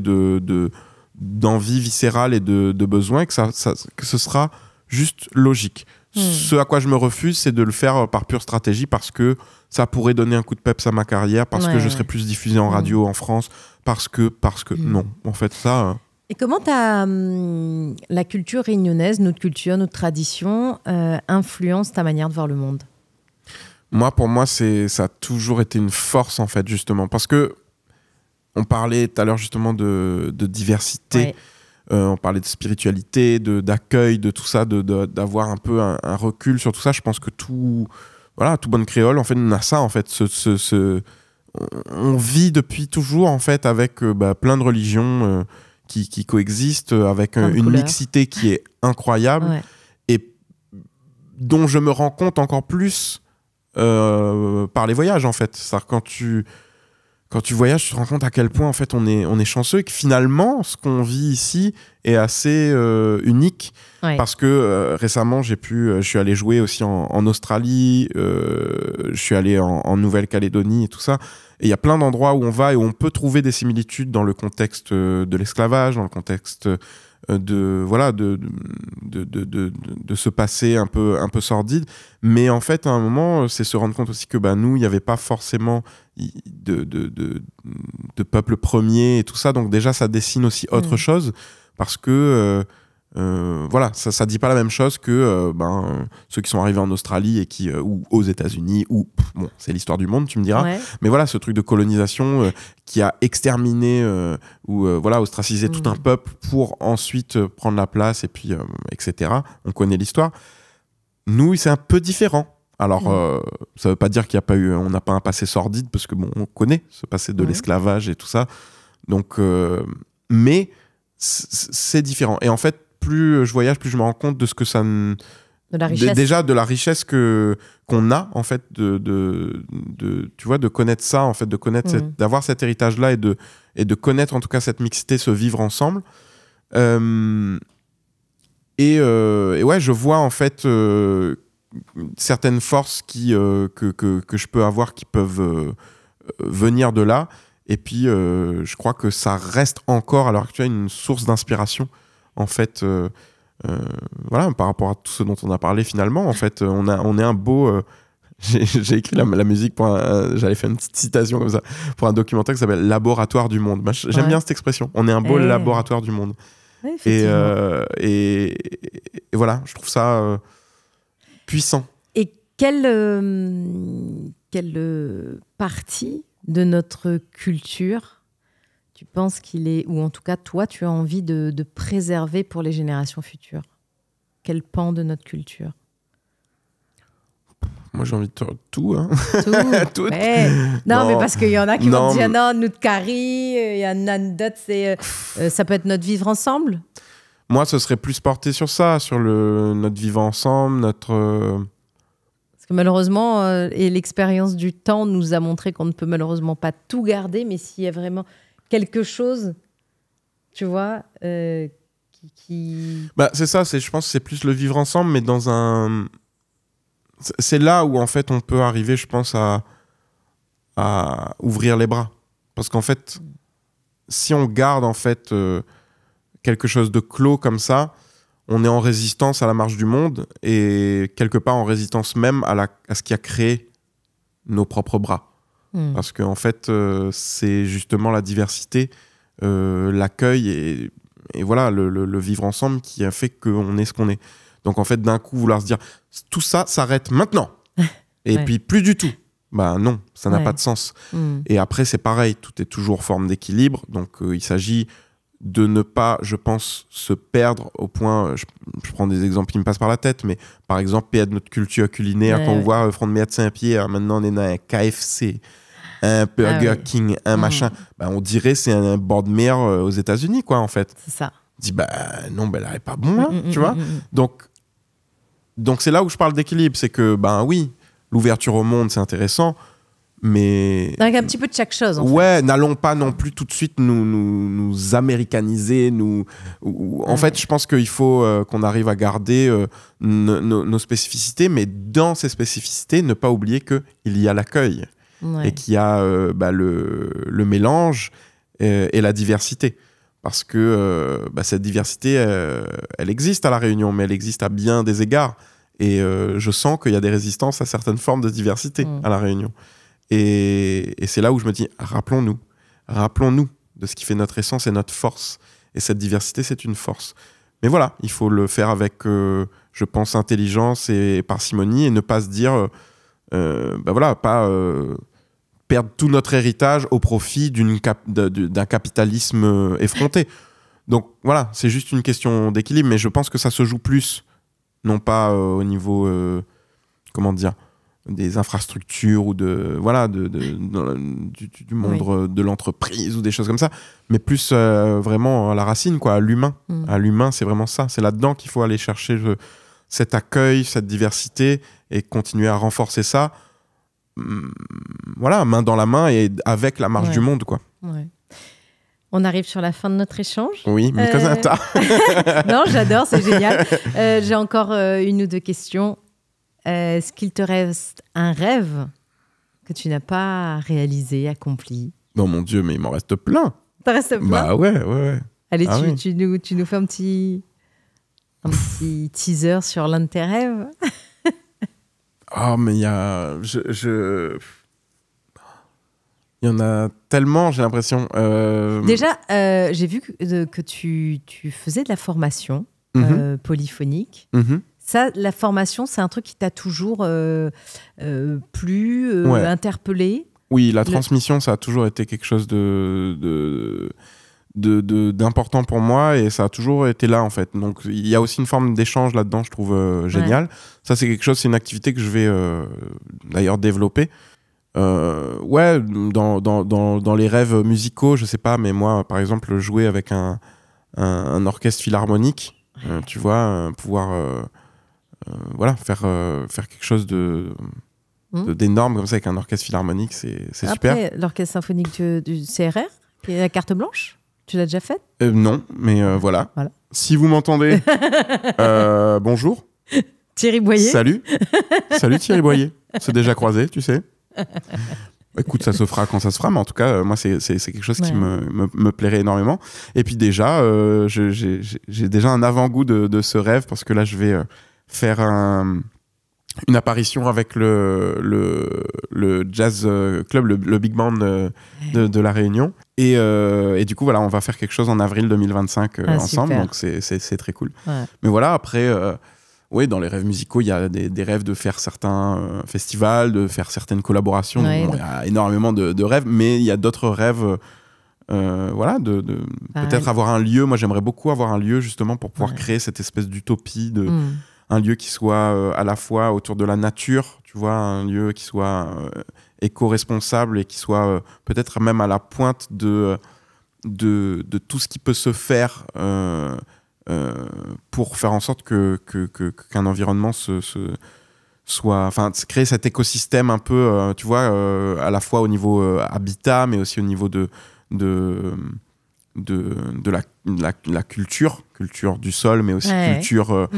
d'envie viscérale et de besoin, et que ce sera juste logique. Ce à quoi je me refuse, c'est de le faire par pure stratégie, parce que ça pourrait donner un coup de peps à ma carrière, parce que je serais plus diffusé en radio en France, parce que non, en fait, ça... Et comment la culture réunionnaise, notre culture, notre tradition, influence ta manière de voir le monde ? Pour moi, ça a toujours été une force, en fait, justement. Parce que on parlait tout à l'heure, justement, de diversité. Ouais. On parlait de spiritualité, d'accueil, de tout ça, d'avoir un peu un recul sur tout ça. Je pense que tout bon créole, en fait, on a ça, en fait. On vit depuis toujours, en fait, avec plein de religions qui coexistent, avec une mixité qui est incroyable, et dont je me rends compte encore plus par les voyages, en fait. C'est-à-dire quand tu voyages, tu te rends compte à quel point, en fait, on est chanceux, et que finalement, ce qu'on vit ici est assez unique. Parce que récemment, je suis allé jouer aussi en Australie, je suis allé en Nouvelle-Calédonie et tout ça. Et il y a plein d'endroits où on va et où on peut trouver des similitudes dans le contexte de l'esclavage, dans le contexte de ce passé un peu sordide. Mais en fait, à un moment, c'est se rendre compte aussi que nous, il n'y avait pas forcément de peuple premier et tout ça. Donc déjà, ça dessine aussi autre chose, parce que ça dit pas la même chose que ceux qui sont arrivés en Australie et ou aux États-Unis, ou c'est l'histoire du monde, tu me diras. Mais voilà, ce truc de colonisation qui a exterminé ostracisé tout un peuple pour ensuite prendre la place, et puis etc. On connaît l'histoire. Nous, c'est un peu différent. Alors, ça veut pas dire on n'a pas un passé sordide, parce que on connaît ce passé de l'esclavage et tout ça. Donc, mais c'est différent. Et en fait, plus je voyage, plus je me rends compte de ce que ça... De la richesse. Déjà, de la richesse qu'on a, en fait, tu vois, de connaître ça, en fait, de connaître d'avoir cet héritage-là, et de connaître, en tout cas, cette mixité, ce vivre ensemble. Et ouais, je vois, en fait, certaines forces que je peux avoir, qui peuvent venir de là. Et puis, je crois que ça reste encore, à l'heure actuelle, une source d'inspiration, en fait, par rapport à tout ce dont on a parlé finalement. En fait, on est un beau... j'ai écrit la musique j'avais fait une petite citation comme ça pour un documentaire qui s'appelle Laboratoire du monde. J'aime bien cette expression. On est un beau laboratoire du monde. Et voilà, je trouve ça puissant. Et quelle partie de notre culture tu penses qu'il est, ou en tout cas toi, tu as envie de préserver pour les générations futures ? Quel pan de notre culture ? Moi, j'ai envie de tout. Hein. Tout. Ouais. Non, mais parce qu'il y en a qui vont dire non, notre carré, il y en a d'autres, ça peut être notre vivre ensemble. Moi, ce serait plus porté sur ça, sur notre vivre ensemble, notre... Parce que malheureusement, et l'expérience du temps nous a montré qu'on ne peut malheureusement pas tout garder, mais s'il y a vraiment quelque chose, tu vois, qui... c'est ça, je pense que c'est plus le vivre ensemble, mais dans un c'est là où en fait on peut arriver, je pense, à ouvrir les bras. Parce qu'en fait, si on garde en fait quelque chose de clos comme ça, on est en résistance à la marche du monde et quelque part en résistance même à ce qui a créé nos propres bras. Parce qu'en fait, c'est justement la diversité, l'accueil et voilà, le vivre ensemble qui a fait qu'on est ce qu'on est. Donc en fait, d'un coup, vouloir se dire tout ça s'arrête maintenant et puis plus du tout. Bah non, ça n'a pas de sens. Et après, c'est pareil, tout est toujours forme d'équilibre. Donc il s'agit de ne pas, je pense, se perdre au point, je prends des exemples qui me passent par la tête, mais par exemple, perdre notre culture culinaire, quand on voit Front de Mer de Saint-Pierre, maintenant on est dans un KFC, un Burger King, un machin, bah, on dirait c'est un bord de mer aux États-Unis, quoi, en fait. C'est ça. On dit, bah non, bah là, elle est pas bon, là, tu vois. Donc c'est là où je parle d'équilibre, c'est que, ben oui, l'ouverture au monde, c'est intéressant, mais... Avec un petit peu de chaque chose, en fait. N'allons pas non plus tout de suite nous américaniser, En fait, je pense qu'il faut qu'on arrive à garder nos spécificités, mais dans ces spécificités, ne pas oublier qu'il y a l'accueil et qu'il y a le mélange et la diversité. Parce que cette diversité, elle existe à La Réunion, mais elle existe à bien des égards. Et je sens qu'il y a des résistances à certaines formes de diversité à La Réunion. Et c'est là où je me dis, rappelons-nous de ce qui fait notre essence et notre force. Et cette diversité, c'est une force. Mais voilà, il faut le faire avec, je pense, intelligence et parcimonie et ne pas se dire, pas perdre tout notre héritage au profit d'un capitalisme effronté. Donc voilà, c'est juste une question d'équilibre, mais je pense que ça se joue plus, non pas au niveau, des infrastructures ou du monde de l'entreprise ou des choses comme ça, mais plus vraiment à la racine, quoi, à l'humain. À l'humain, c'est vraiment ça. C'est là-dedans qu'il faut aller chercher cet accueil, cette diversité et continuer à renforcer ça. Voilà, main dans la main et avec la marche du monde, quoi. Ouais. On arrive sur la fin de notre échange. Oui, Mikosata. Non, j'adore, c'est génial. J'ai encore une ou deux questions. Est-ce qu'il te reste un rêve que tu n'as pas réalisé, accompli? Non, mon Dieu, mais il m'en reste plein. T'en restes plein? Bah ouais. Allez, tu nous fais un petit teaser sur l'un de tes rêves? Oh, mais il y a... Il y en a tellement, j'ai l'impression. Déjà, j'ai vu que tu faisais de la formation polyphonique. Ça, la formation, c'est un truc qui t'a toujours plu, interpellé? Oui, la transmission, ça a toujours été quelque chose d'important pour moi et ça a toujours été là, en fait. Donc, il y a aussi une forme d'échange là-dedans, je trouve génial. Ça, c'est quelque chose, c'est une activité que je vais d'ailleurs développer. Dans les rêves musicaux, je sais pas, mais moi, par exemple, jouer avec un orchestre philharmonique, tu vois, pouvoir faire quelque chose d'énorme comme ça avec un orchestre philharmonique, c'est super. Après, l'orchestre symphonique du CRR, qui est la carte blanche, tu l'as déjà faite? Non, mais voilà. Si vous m'entendez, bonjour. Thierry Boyer. Salut Thierry Boyer. C'est déjà croisé, tu sais. Écoute, ça se fera quand ça se fera, mais en tout cas, moi, c'est quelque chose qui me plairait énormément. Et puis déjà, j'ai déjà un avant-goût de ce rêve, parce que là, je vais faire une apparition avec le jazz club, le big band de La Réunion. Et du coup, voilà, on va faire quelque chose en avril 2025 ensemble, super. Donc c'est très cool. Ouais. Mais voilà, après... dans les rêves musicaux, il y a des rêves de faire certains festivals, de faire certaines collaborations. Il y a énormément de rêves, mais il y a d'autres rêves, peut-être avoir un lieu. Moi, j'aimerais beaucoup avoir un lieu justement pour pouvoir créer cette espèce d'utopie, un lieu qui soit à la fois autour de la nature, tu vois, un lieu qui soit éco-responsable et qui soit peut-être même à la pointe de tout ce qui peut se faire. Pour faire en sorte qu'un environnement créer cet écosystème un peu, tu vois, à la fois au niveau habitat, mais aussi au niveau de la culture du sol, mais aussi culture,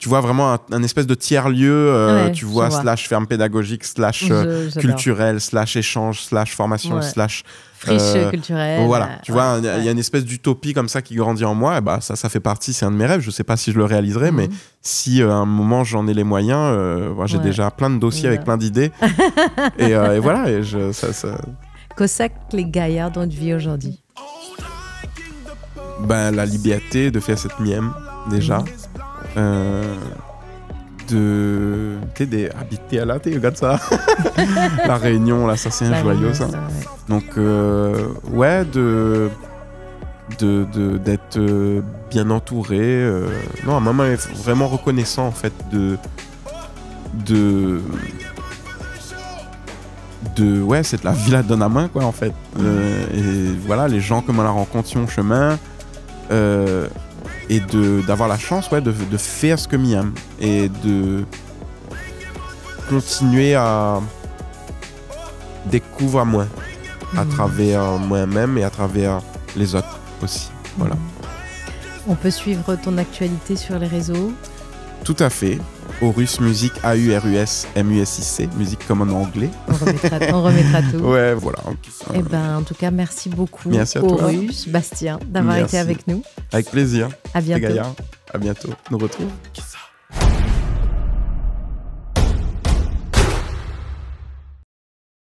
tu vois vraiment un espèce de tiers-lieu, tu vois, / ferme pédagogique, / culturel, / échange, / formation, / friche culturelle. Voilà, tu vois, il y a une espèce d'utopie comme ça qui grandit en moi. Et bah, ça fait partie, c'est un de mes rêves. Je sais pas si je le réaliserai, mais si à un moment j'en ai les moyens, j'ai déjà plein de dossiers avec plein d'idées. et voilà, Qu'est-ce que les gaillards dont tu vis aujourd'hui? Ben, la liberté de faire cette mienne, déjà. Habiter à la télé, regarde ça. La Réunion, là, ça c'est un joyau, ça. Donc, d'être bien entouré. Non, maman est vraiment reconnaissant, en fait, c'est la vie la donne à main, quoi, en fait. Et voilà, les gens comme on la rencontre sur mon chemin. Et d'avoir la chance de faire ce que j'aime et de continuer à découvrir moi à travers moi-même et à travers les autres aussi. Voilà. On peut suivre ton actualité sur les réseaux? Tout à fait. Aurus Music, AURUS MUSIC, musique comme en anglais. On remettra tout. Ouais, voilà. Et ben, en tout cas, merci beaucoup, merci à toi. Aurus, Bastien, d'avoir été avec nous. Avec plaisir. À bientôt. À bientôt. On nous retrouve.